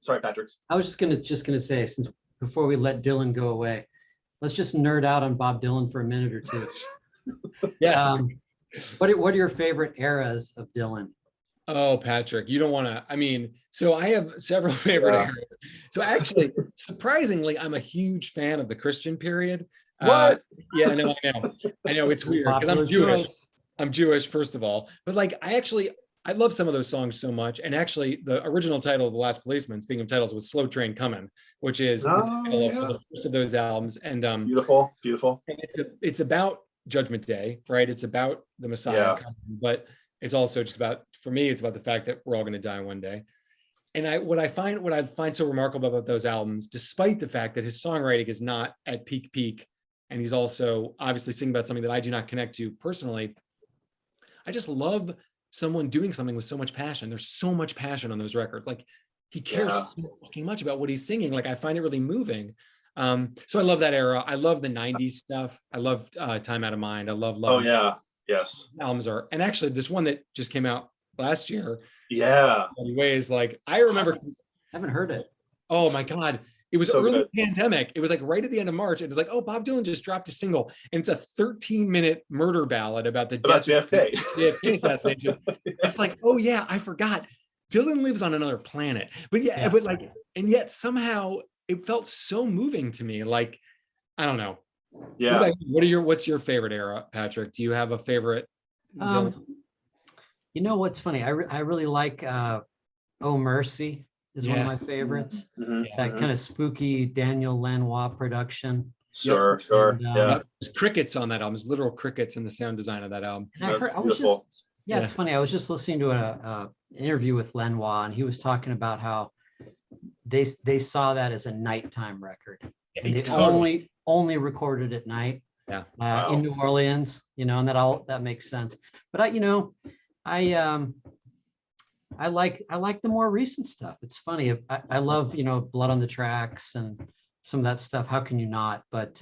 Sorry, Patrick. I was just gonna say, since before we let Dylan go away, let's just nerd out on Bob Dylan for a minute or two. Yes. What are your favorite eras of Dylan? Oh, Patrick, you don't want to. So I have several favorite eras. So actually, surprisingly, I'm a huge fan of the Christian period. What? I know. It's weird because I'm Jewish. I'm Jewish, first of all, but like I love some of those songs so much. And actually, the original title of The Last Policeman, speaking of titles, was Slow Train Coming, which is the title of the first of those albums. And beautiful. And it's about Judgment Day, right? It's about the Messiah coming, but it's also just about, for me, it's about the fact that we're all going to die one day. And what I find so remarkable about those albums, despite the fact that his songwriting is not at peak, and he's also obviously singing about something that I do not connect to personally, I just love someone doing something with so much passion. There's so much passion on those records. Like, he cares so fucking much about what he's singing. Like, I find it really moving. So I love that era. I love the 90s stuff. I love Time Out of Mind. I love Oh yeah. Yes. Albums are, and actually this one that just came out last year. Yeah. In ways, like, I remember. I haven't heard it. Oh my God. It was So early good. pandemic. It was like right at the end of March. It was like, oh, Bob Dylan just dropped a single. And it's a 13-minute murder ballad about the death of JFK assassination. It's like, oh yeah, I forgot. Dylan lives on another planet. But but like, and yet somehow it felt so moving to me. Like, I don't know. Yeah. What's your favorite era, Patrick? Do you have a favorite? You know what's funny? I really like Oh Mercy is one of my favorites. Mm-hmm. That kind of spooky Daniel Lanois production. Sure. And, There's crickets on that album. There's literal crickets in the sound design of that album. It's funny. I was just listening to an interview with Lanois, and he was talking about how they saw that as a nighttime record. and they Totally. only recorded at night. Yeah. In New Orleans, you know, and that makes sense. But I like the more recent stuff. It's funny. I love, you know, Blood on the Tracks and some of that stuff. How can you not? But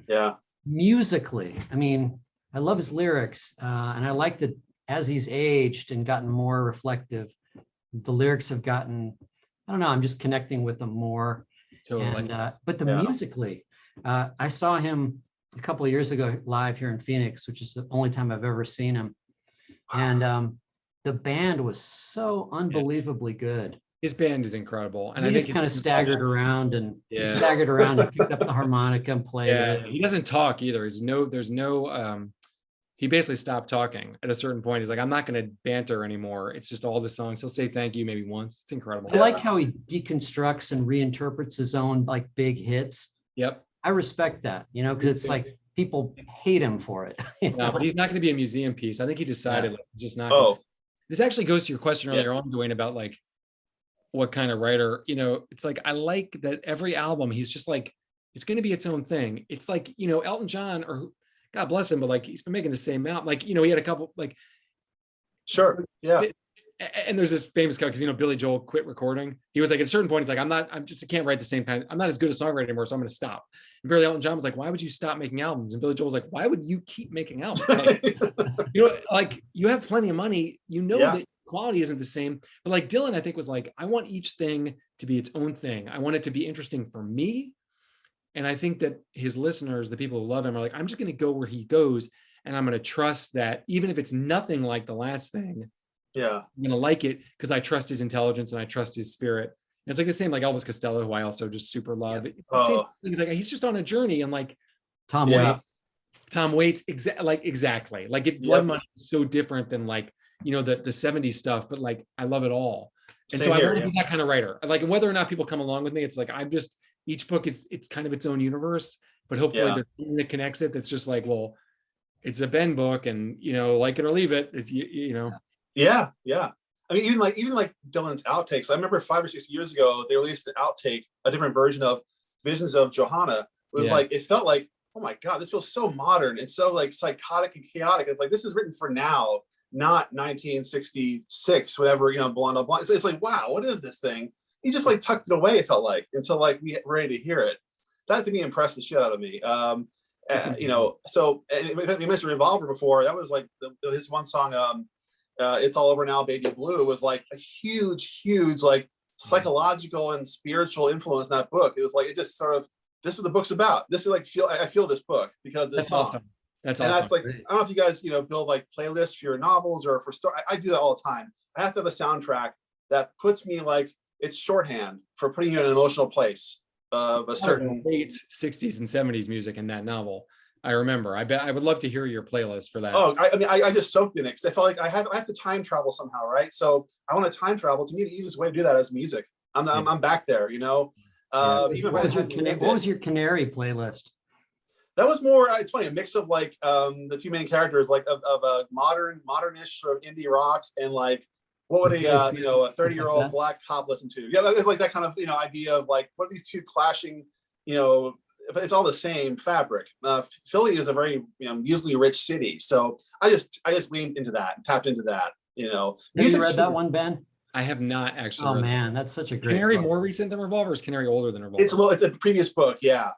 Yeah. musically, I mean, I love his lyrics, and I like that as he's aged and gotten more reflective, the lyrics have gotten, I don't know, I'm just connecting with them more. Totally. And but the Yeah. musically, I saw him a couple of years ago live here in Phoenix, which is the only time I've ever seen him. And the band was so unbelievably good. His band is incredible. And He I just think kind of staggered around and Yeah. staggered around and picked up the harmonica and played Yeah, it. he doesn't talk either. There's no he basically stopped talking at a certain point. He's like, I'm not going to banter anymore. It's just all the songs. He'll say thank you maybe once. It's incredible. I like how he deconstructs and reinterprets his own like big hits. Yep. I respect that, you know, because it's like people hate him for it. You No, know? but he's not going to be a museum piece. I think he decided like, just not. Oh, This actually goes to your question earlier on, Duane, about like what kind of writer, you know, it's like, I like that every album, he's just like, it's going to be its own thing. It's like, you know, Elton John, or God bless him, but like, he's been making the same album. Like, you know, he had a couple like, sure. Yeah. and there's this famous guy, because, you know, Billy Joel quit recording. He was like, at a certain point, he's like, I can't write the same kind. I'm not as good a songwriter anymore, so I'm going to stop. And Barely Elton John was like, why would you stop making albums? And Billy Joel was like, why would you keep making albums? Like, you know, like you have plenty of money, you know, that quality isn't the same. But like Dylan, I think was like, I want each thing to be its own thing. I want it to be interesting for me. And I think that his listeners, the people who love him, are like, I'm just going to go where he goes. And I'm going to trust that even if it's nothing like the last thing, Yeah. I'm going to like it because I trust his intelligence and I trust his spirit. And it's like the same, like Elvis Costello, who I also just super love. It's the same things. Like he's just on a journey, and like Tom Waits. Exactly. Like if Blood Money is so different than like, you know, the 70s stuff, but like, I love it all. And Same so here, I want to be that kind of writer. Like, and whether or not people come along with me, it's like, I'm just, each book it's kind of its own universe, but hopefully there's something that connects it. That's just like, well, it's a Ben book, and, you know, like it or leave it. It's, you know. Yeah. Yeah. I mean, even like Dylan's outtakes. I remember 5 or 6 years ago, they released an outtake, a different version of Visions of Johanna. It was like, it felt like, oh my God, this feels so modern. It's so like psychotic and chaotic. It's like, this is written for now, not 1966, whatever, you know, Blonde on Blonde. It's like, wow, what is this thing? He just like tucked it away, it felt like, until like we were ready to hear it. That to me impressed the shit out of me. You know, so we mentioned Revolver before. That was like his one song, It's All Over Now, Baby Blue, was like a huge like psychological and spiritual influence in that book. It was like, it just sort of, this is what the book's about. This is like, I feel this book because of this song. Awesome. That's and awesome. That's like, I don't know if you guys, you know, build like playlists for your novels or for story. I do that all the time. I have to have a soundtrack that puts me like, it's shorthand for putting you in an emotional place of a certain late 60s and 70s music in that novel. I remember. I bet I would love to hear your playlist for that. Oh, I mean, I just soaked in it because I felt like I have to time travel somehow, right? So I want to time travel. To me, the easiest way to do that is music. I'm back there, you know. What was your Canary playlist? That was more. It's funny, a mix of like the two main characters, like of a modernish sort of indie rock, and like what would a 30-year-old black cop listen to? Yeah, it was like that kind of, you know, idea of like, what are these two clashing, you know, but it's all the same fabric. Philly is a very, you know, musically rich city, so I just leaned into that and tapped into that. You know, have you read that one, Ben? I have not actually. Oh man, that's such a great Canary book. More recent than Revolver? Or is Canary older than Revolver? It's a previous book, yeah.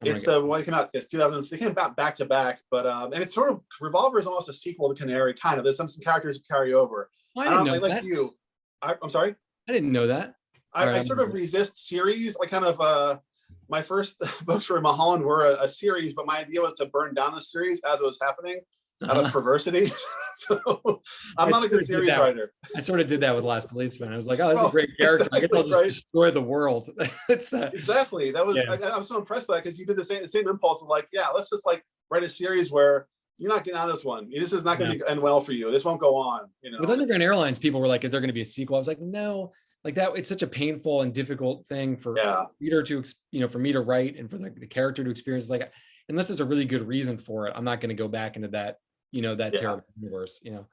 It's the one that came out. It's 2000. They came out back to back, but and it's sort of, Revolver is almost a sequel to Canary, kind of. There's some characters who carry over. I didn't know that. Like you, I'm sorry. I didn't know that. I sort of resist series. Like kind of my first books for Mulholland were a series, but my idea was to burn down the series as it was happening out of perversity. So I'm not a good series writer. I sort of did that with Last Policeman. I was like, oh, that's a great character. I guess I'll just destroy the world. It's exactly. That was, I was so impressed by that because you did the same impulse of like, yeah, let's just like write a series where you're not getting out of this one. This is not going to end well for you. This won't go on. You know, with Underground Airlines, people were like, is there going to be a sequel? I was like, no. Like that, it's such a painful and difficult thing for reader to, you know, for me to write and for the character to experience. Like, unless there's a really good reason for it, I'm not going to go back into that, you know, that terrible universe, you know.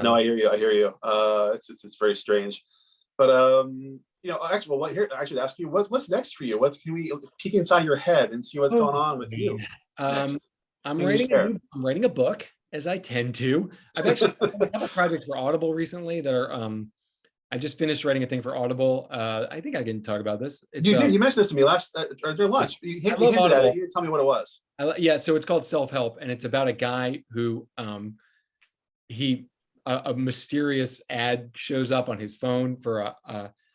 No, I hear you. It's very strange, but actually, well, what here? I should ask you, what's next for you? Can we peek inside your head and see what's going on with you? I'm writing a book, as I tend to. I've actually done a couple projects for Audible recently that are. I just finished writing a thing for Audible. I think I can talk about this. You mentioned this to me last during lunch. You hinted at it. You didn't tell me what it was. So it's called Self-Help, and it's about a guy who a mysterious ad shows up on his phone for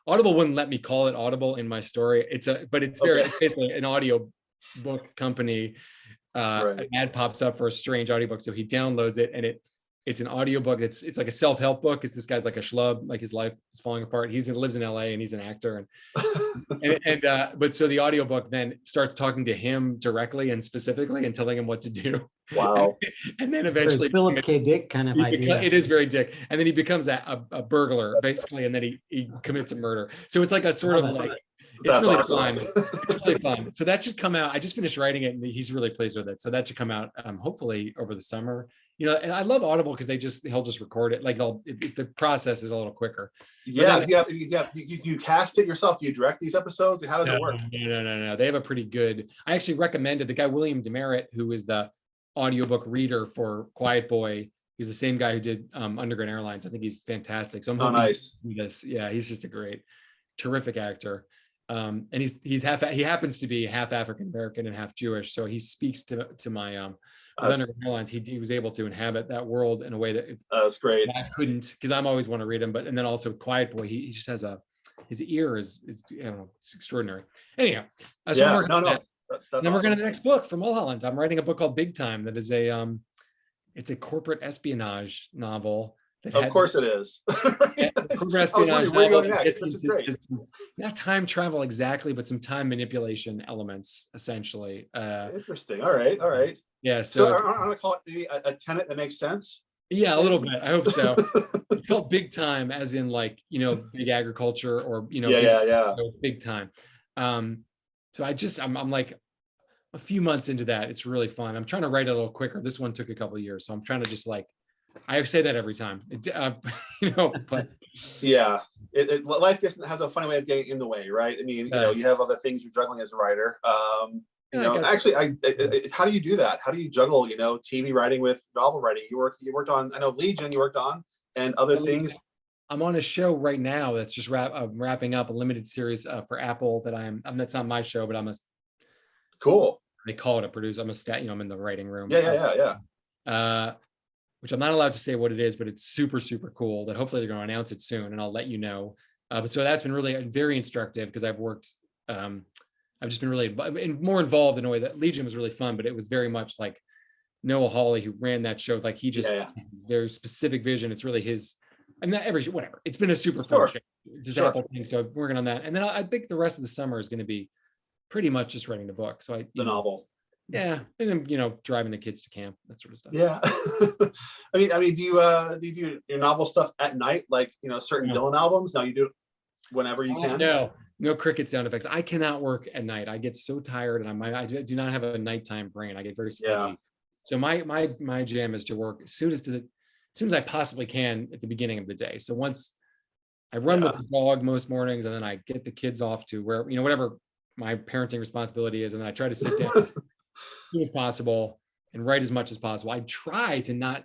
Audible wouldn't let me call it Audible in my story. It's basically an audio book company. An ad pops up for a strange audiobook, so he downloads it, and it's an audiobook. It's like a self-help book, because this guy's like a schlub, like his life is falling apart. He lives in LA and he's an actor, but so the audiobook then starts talking to him directly and specifically and telling him what to do. Wow. And then eventually Philip K. Dick kind of idea. It is very Dick. And then he becomes a burglar basically, and then he commits a murder. So it's like a sort of like, it's really awesome. Fun. It's really fun. So that should come out. I just finished writing it and he's really pleased with it. So that should come out hopefully over the summer. And I love Audible because he'll just record it. Like the process is a little quicker. Yeah. You cast it yourself? Do you direct these episodes? How does it work? No. They have a pretty good, I actually recommended the guy, William Demerit, who is the audiobook reader for Quiet Boy. He's the same guy who did Underground Airlines. I think he's fantastic. So I'm hoping nice. He's just a terrific actor. And he happens to be half African American and half Jewish. So he speaks to my Underground Airlines. He was able to inhabit that world in a way that that's great. I couldn't, because I'm always want to read him. And then also with Quiet Boy, he just has his ear is I don't know, it's extraordinary. Anyhow, so I'm working on that. Then we're going to the next book from Mulholland. I'm writing a book called Big Time. That is it's a corporate espionage novel. Of course it is. Corporate espionage novel. This is great. Not time travel exactly, but some time manipulation elements, essentially. Interesting. All right. Yeah. So I'm going to call it maybe a tenet that makes sense. Yeah, a little bit. I hope so. It's called Big Time, as in like, big agriculture or, big time. So I'm like a few months into that. It's really fun. I'm trying to write it a little quicker. This one took a couple of years. So I'm trying to just like, I say that every time, but yeah, life has a funny way of getting in the way, right? I mean, you have other things you're juggling as a writer. Actually, how do you do that? How do you juggle, TV writing with novel writing? You worked on, I know Legion you worked on, and other things. I'm on a show right now that's just wrapping up a limited series for Apple that's not my show, but cool. They call it a producer. I'm in the writing room. Yeah. Which I'm not allowed to say what it is, but it's super, super cool that hopefully they're going to announce it soon, and I'll let you know. So that's been really very instructive, because I've just been really more involved in a way that Legion was really fun, but it was very much like Noah Hawley, who ran that show. Like he just has a very specific vision. It's really his, and that whatever. It's been a super fun show. Just Apple thing. So I'm working on that. And then I think the rest of the summer is going to be pretty much just writing the book. So the novel. Yeah, and then driving the kids to camp, that sort of stuff. Yeah, I mean, do you do your novel stuff at night, like certain Dylan albums? No, you do it whenever you can. No cricket sound effects. I cannot work at night. I get so tired, and I do not have a nighttime brain. I get very sleepy. Yeah. So my jam is to work as soon as I possibly can at the beginning of the day. So once I run with the dog most mornings, and then I get the kids off to where whatever my parenting responsibility is, and then I try to sit down as soon as possible and write as much as possible. I try to not.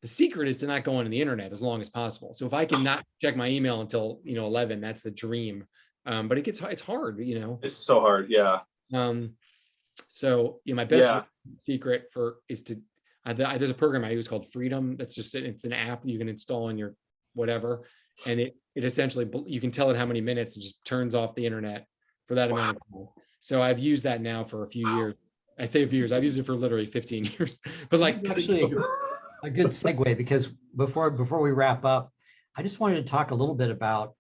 The secret is to not go onto the internet as long as possible. So if I can not check my email until 11, that's the dream. But it's hard, It's so hard, yeah. So my best secret is to there's a program I use called Freedom. It's an app you can install on your whatever, and it essentially, you can tell it how many minutes, and just turns off the internet for that amount of time. So I've used that now for a few years. I say a few years. I've used it for literally 15 years. But like, actually a good segue, because before we wrap up, I just wanted to talk a little bit about,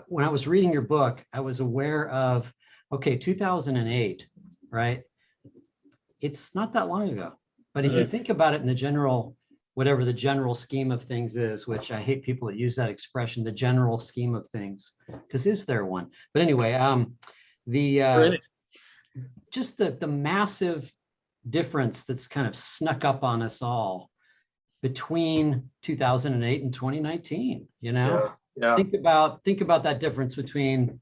when I was reading your book, I was aware of, 2008, right? It's not that long ago, but if you think about it in the general, whatever the general scheme of things is, which I hate people that use that expression, the general scheme of things, because is there one? But anyway, just the massive difference that's kind of snuck up on us all between 2008 and 2019, Yeah. Think about that difference between,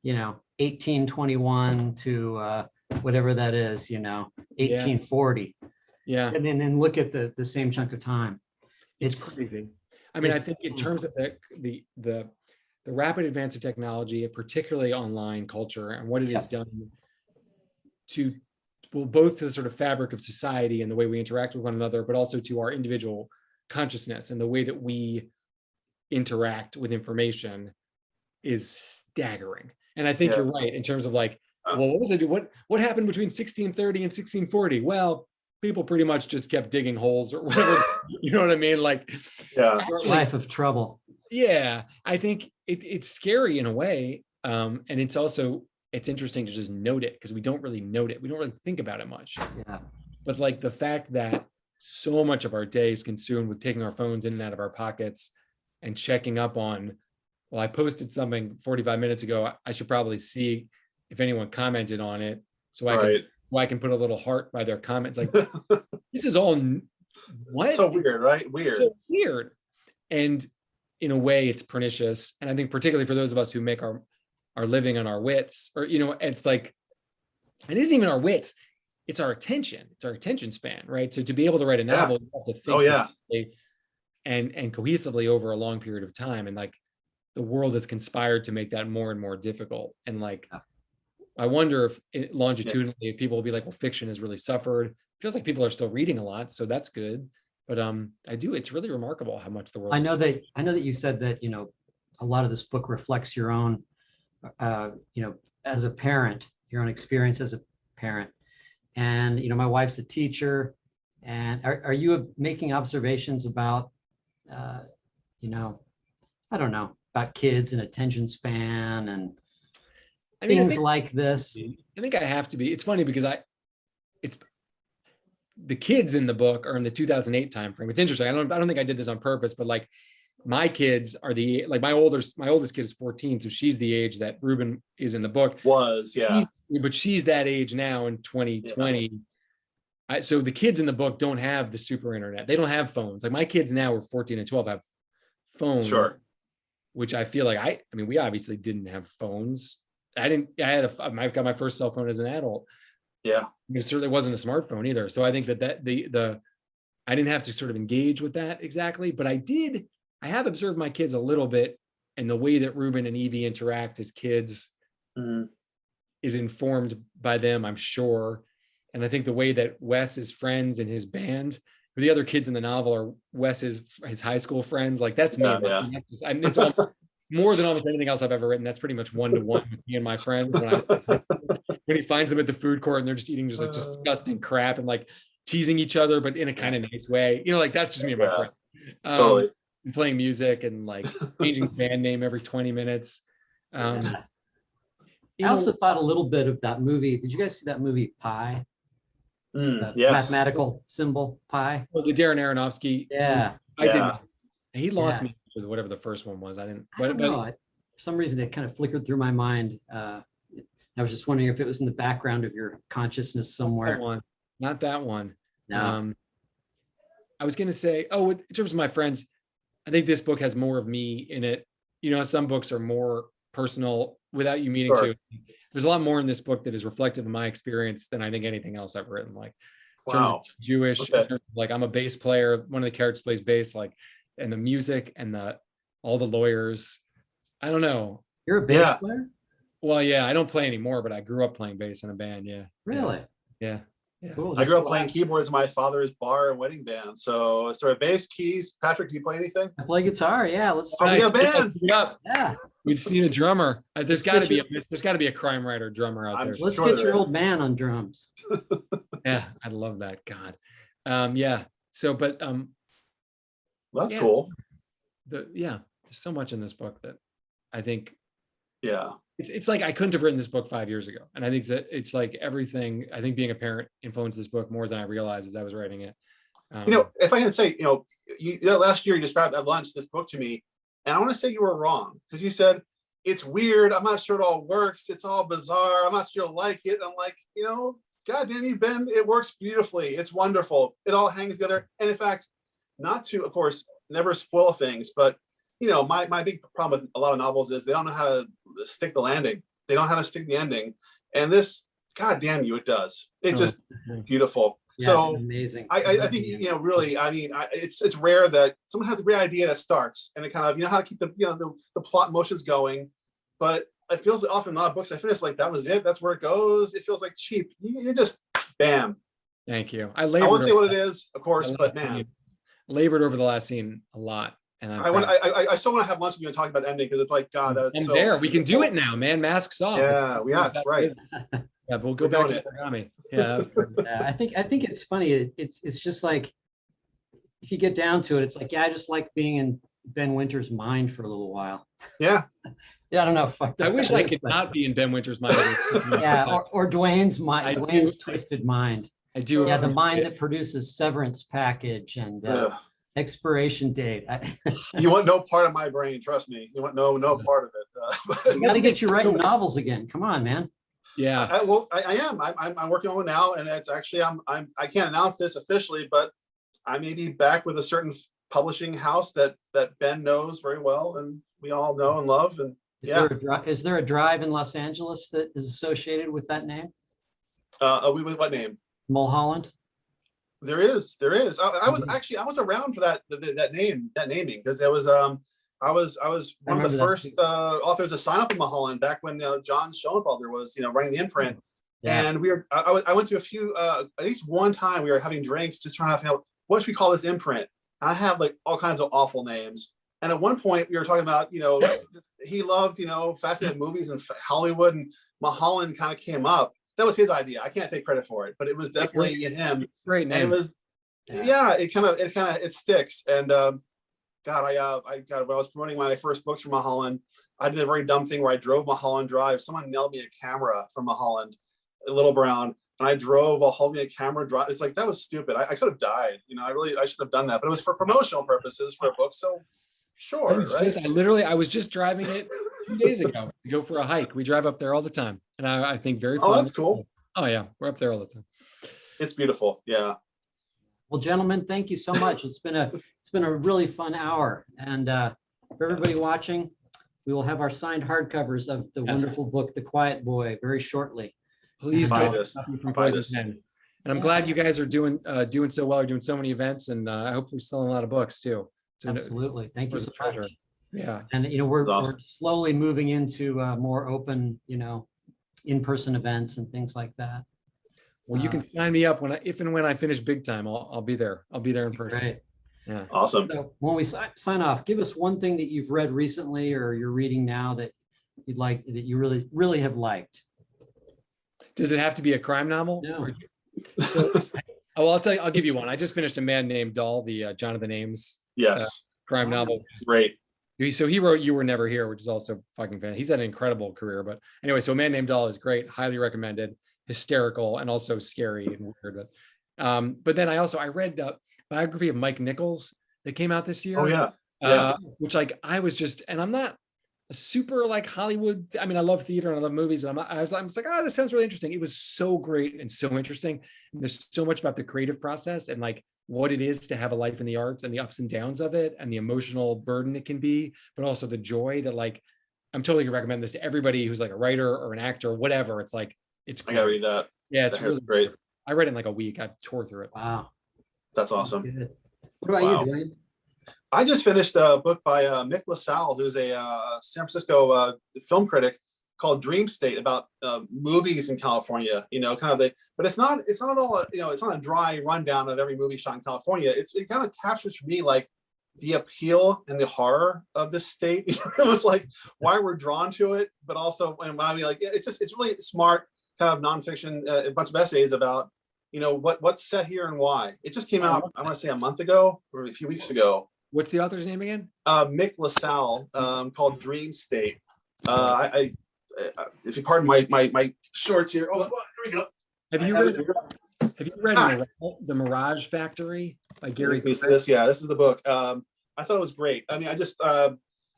1821 to whatever that is, 1840. Yeah. And then look at the same chunk of time. It's crazy. I mean, I think in terms of the rapid advance of technology, particularly online culture, and what it has done to, well, both to the sort of fabric of society and the way we interact with one another, but also to our individual consciousness and the way that we interact with information is staggering. And I think you're right in terms of like, well, what was it? What happened between 1630 and 1640? Well, people pretty much just kept digging holes or whatever. You know what I mean? Like, life of trouble. Yeah, I think it's scary in a way, and it's interesting to just note it because we don't really note it. We don't really think about it much. Yeah. But like the fact that so much of our day is consumed with taking our phones in and out of our pockets and checking up on, well, I posted something 45 minutes ago. I should probably see if anyone commented on it so I can put a little heart by their comments. Like, this is all what? So weird, right? Weird. So weird. And in a way, it's pernicious. And I think particularly for those of us who make our living on our wits, or, it's like, it isn't even our wits. It's our attention. It's our attention span, right? So to be able to write a novel, you have to think and cohesively over a long period of time. And like, the world has conspired to make that more and more difficult. And like, I wonder if longitudinally, if people will be like, well, fiction has really suffered. It feels like people are still reading a lot, so that's good. But it's really remarkable how much the world. I know that you said that, a lot of this book reflects your own, as a parent, your own experience as a parent. And, my wife's a teacher. And are you making observations about, I don't know, about kids and attention span and things like this? I think I have to be. It's funny because the kids in the book are in the 2008 timeframe. It's interesting. I don't think I did this on purpose, but like my kids are my oldest kid is 14, so she's the age that Ruben is in the book. But she's that age now in 2020. Yeah. So the kids in the book don't have the super internet. They don't have phones. Like my kids now are 14 and 12 have phones. Sure. Which I feel like I mean, we obviously didn't have phones. I got my first cell phone as an adult. Yeah. It certainly wasn't a smartphone either. So I think that I didn't have to sort of engage with that exactly, but I have observed my kids a little bit, and the way that Ruben and Evie interact as kids is informed by them, I'm sure. And I think the way that Wes's friends in his band, the other kids in the novel are Wes's his high school friends. Like that's me. Yeah. It's almost, more than almost anything else I've ever written. That's pretty much 1-to-1 with me and my friends. When he finds them at the food court and they're just eating just like disgusting crap and like teasing each other, but in a kind of nice way. Like that's just me and my friend. Totally. And playing music and like changing band name every 20 minutes. I also thought a little bit of that movie. Did you guys see that movie Pi? Yes. Mathematical symbol Pi. Well, the Darren Aronofsky. Yeah. I didn't. He lost me with whatever the first one was. I don't know. For some reason, it kind of flickered through my mind. I was just wondering if it was in the background of your consciousness somewhere. Not that one. No. I was going to say, in terms of my friends, I think this book has more of me in it. Some books are more personal without you meaning to. There's a lot more in this book that is reflective of my experience than I think anything else I've written. Like, in terms of Jewish, in terms of, like I'm a bass player. One of the characters plays bass, like, and the music and all the lawyers. I don't know. You're a bass player? Well, yeah, I don't play anymore, but I grew up playing bass in a band. Yeah. Really? Yeah. Cool. I grew up playing keyboards in my father's bar and wedding band. So bass, keys. Patrick, do you play anything? I play guitar. Yeah, let's start a band. Yeah. We just need a drummer. There's got to be a crime writer drummer out there. Let's get your old man on drums. Yeah, I'd love that. God. Yeah. So, but that's cool. There's so much in this book that I think. Yeah. It's like I couldn't have written this book 5 years ago. And I think that it's like everything, I think being a parent influenced this book more than I realized as I was writing it. If I can say, last year you described at lunch this book to me, and I want to say you were wrong because you said, it's weird. I'm not sure it all works. It's all bizarre. I'm not sure you'll like it. I'm like, God damn you, Ben, it works beautifully. It's wonderful. It all hangs together. And in fact, not to, of course, never spoil things, but my big problem with a lot of novels is they don't know how to stick the landing. They don't know how to stick the ending. And this, God damn you, it does. It's just beautiful. Yeah, so it's amazing. I think, really, I mean, it's rare that someone has a great idea that starts and it kind of, how to keep the plot motions going. But it feels like often in a lot of books I finish like, that was it. That's where it goes. It feels like cheap. You just, bam. Thank you. I won't say what it is, of course, but man. Labored over the last scene a lot. And I still want to have lunch with you and talk about ending because it's like, God, that's and so there we can do it now, man. Masks off. Yeah, yes, right. Yeah, but we'll go back to origami. Yeah. I think it's funny. It's just like, if you get down to it, it's like, yeah, I just like being in Ben Winter's mind for a little while. Yeah. Yeah, I don't know. I wish I could not be in Ben Winter's mind. Yeah, or Duane's mind, Duane's twisted mind. I do. Yeah, the mind that produces Severance package and expiration date. You want no part of my brain, trust me. You want no part of it. You got to get you writing novels again. Come on, man. Yeah. I am. I'm working on one now, and it's actually I can't announce this officially, but I may be back with a certain publishing house that Ben knows very well, and we all know and love. And is there a drive in Los Angeles that is associated with that name? With what name? Mulholland. There is. I was around for that naming because I was one of the first authors to sign up in Mulholland back when John Schoenfelder was running the imprint. Yeah. And I went to a few at least one time we were having drinks just trying to find out what should we call this imprint. And I have like all kinds of awful names. And at one point we were talking about he loved fascinating movies in Hollywood, and Mulholland kind of came up. That was his idea. I can't take credit for it, but it was definitely him. Great name. And it was, it sticks. And God, when I was promoting my first books from Mulholland, I did a very dumb thing where I drove Mulholland Drive. Someone mailed me a camera from Mulholland, a Little Brown, and I drove while holding a camera drive. It's like, that was stupid. I could have died. I should have done that, but it was for promotional purposes for a book. So sure, right? I was just driving it 2 days ago to go for a hike. We drive up there all the time, and I think very fun. Oh, that's cool. Oh yeah, we're up there all the time. It's beautiful. Yeah. Well, gentlemen, thank you so much. It's been a really fun hour, and for everybody watching, we will have our signed hardcovers of the wonderful book, The Quiet Boy, very shortly. Please buy go this. From Poison Pen. And I'm glad you guys are doing so well. You're doing so many events, and I hope you're selling a lot of books too. Absolutely. Thank you so much. Yeah. And we're slowly moving into more open, in-person events and things like that. Well, you can sign me up if and when I finish big time. I'll be there. I'll be there in person. Great. Yeah. Awesome. So when we sign off, give us one thing that you've read recently or you're reading now that you'd like, that you really, really have liked. Does it have to be a crime novel? No. I'll tell you. I'll give you one. I just finished A Man Named Doll, the Jonathan Ames crime novel. Great. So he wrote You Were Never Here, which is also fucking fan. He's had an incredible career. But anyway, so A Man Named Doll is great. Highly recommended. Hysterical and also scary and weird. But then I read Biography of Mike Nichols that came out this year. Oh yeah. Which I was just, and I'm not a super Hollywood. I mean, I love theater and I love movies, and I was like, oh, this sounds really interesting. It was so great and so interesting. And there's so much about the creative process and what it is to have a life in the arts and the ups and downs of it and the emotional burden it can be, but also the joy that I'm totally gonna recommend this to everybody who's a writer or an actor or whatever. It's it's great. I gotta read that. Yeah, it's really great. I read it in a week. I tore through it. Wow. That's awesome. What about you, Duane? I just finished a book by Mick LaSalle, who's a San Francisco film critic, called Dream State, about movies in California. But it's not at all. It's not a dry rundown of every movie shot in California. It kind of captures for me the appeal and the horror of this state. It was why we're drawn to it, but also it's really smart kind of nonfiction, a bunch of essays about what's set here and why. It just came out, I want to say a month ago or a few weeks ago. What's the author's name again? Mick LaSalle, called Dream State. If you pardon my shorts here. Oh, here we go. Have you read The Mirage Factory by Gary? This is the book. I thought it was great. I mean, I just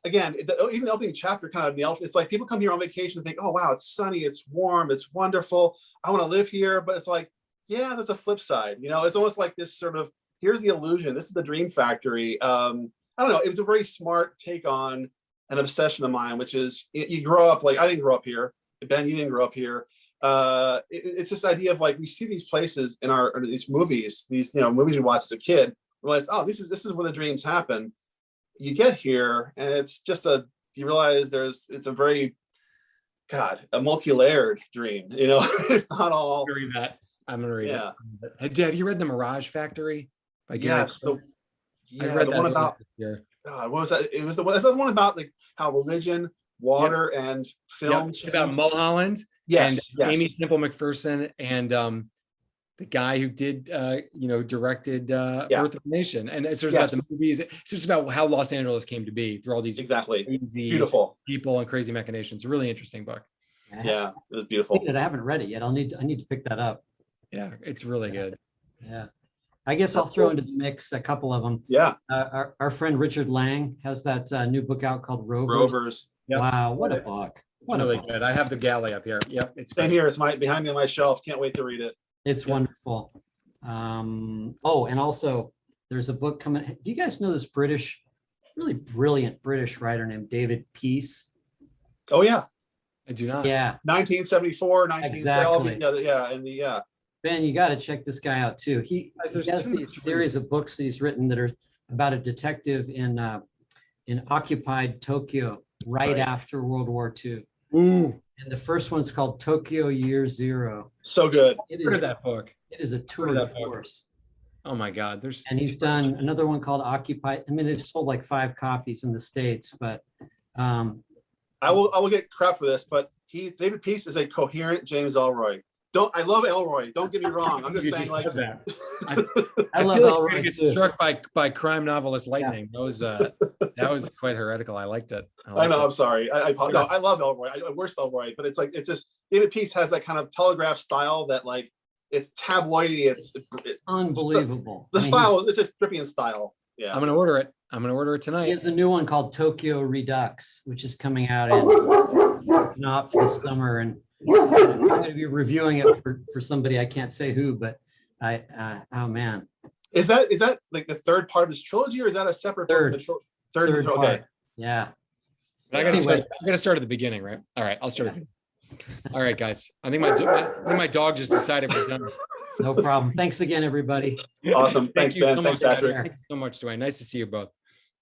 again, even the opening chapter kind of nailed. It's people come here on vacation and think, oh wow, it's sunny, it's warm, it's wonderful. I want to live here, but it's there's a flip side. It's almost like this sort of, here's the illusion. This is the dream factory. I don't know, it was a very smart take on an obsession of mine, which is you grow up, like I didn't grow up here. Ben, you didn't grow up here. It's this idea of like, we see these places in these movies, these, movies we watch as a kid, realize, oh, this is where the dreams happen. You get here and it's just you realize it's a very, a multi-layered dream, it's not all. I'm gonna read yeah. it. Have you read The Mirage Factory by Gary? Yes. I read the that one about, what was that? It was the one about like how religion, water, and film. It's about Mulholland. Yes. And Amy Temple McPherson and the guy who did, directed Birth of a Nation. And it's just about the movies. It's just about how Los Angeles came to be through all these crazy beautiful people and crazy machinations. A really interesting book. Yeah, it was beautiful. I haven't read it yet. I need to pick that up. Yeah, it's really good. Yeah. I guess I'll throw into the mix a couple of them. Yeah. Our friend Richard Lang has that new book out called Rovers. Yep. Wow, what a book. It's really good. I have the galley up here. Yep. It's same here. It's behind me on my shelf. Can't wait to read it. It's wonderful. And also there's a book coming. Do you guys know this really brilliant British writer named David Peace? Oh yeah. I do not. Yeah. 1974, 1970. Exactly. Ben, you got to check this guy out too. He has these series of books that he's written that are about a detective in occupied Tokyo right after World War II. Ooh. And the first one's called Tokyo Year Zero. So good. What is that book? It is a tour de force. Oh my God. And he's done another one called Occupied. I mean, they've sold like 5 copies in the States, but I will get crap for this, but David Peace is a coherent James Ellroy. I love Ellroy. Don't get me wrong. I'm just saying, like, I love Ellroy too. Struck by crime novelist lightning. That was quite heretical. I liked it. I know. I'm sorry. I love Ellroy. I worship Ellroy, but it's just David Peace has that kind of telegraph style that, like, it's tabloidy. It's unbelievable. The style is just drippy in style. Yeah. I'm gonna order it tonight. He has a new one called Tokyo Redux, which is coming out not for the summer, and I'm going to be reviewing it for somebody, I can't say who, but oh man. Is that like the third part of his trilogy, or is that a separate third part? Okay. Yeah. I gotta start at the beginning, right? All right, I'll start at the beginning. All right, guys. I think my dog just decided we're done. No problem. Thanks again, everybody. Awesome. Thanks, Ben. Thanks, Patrick. Thank you so much, Duane. Nice to see you both.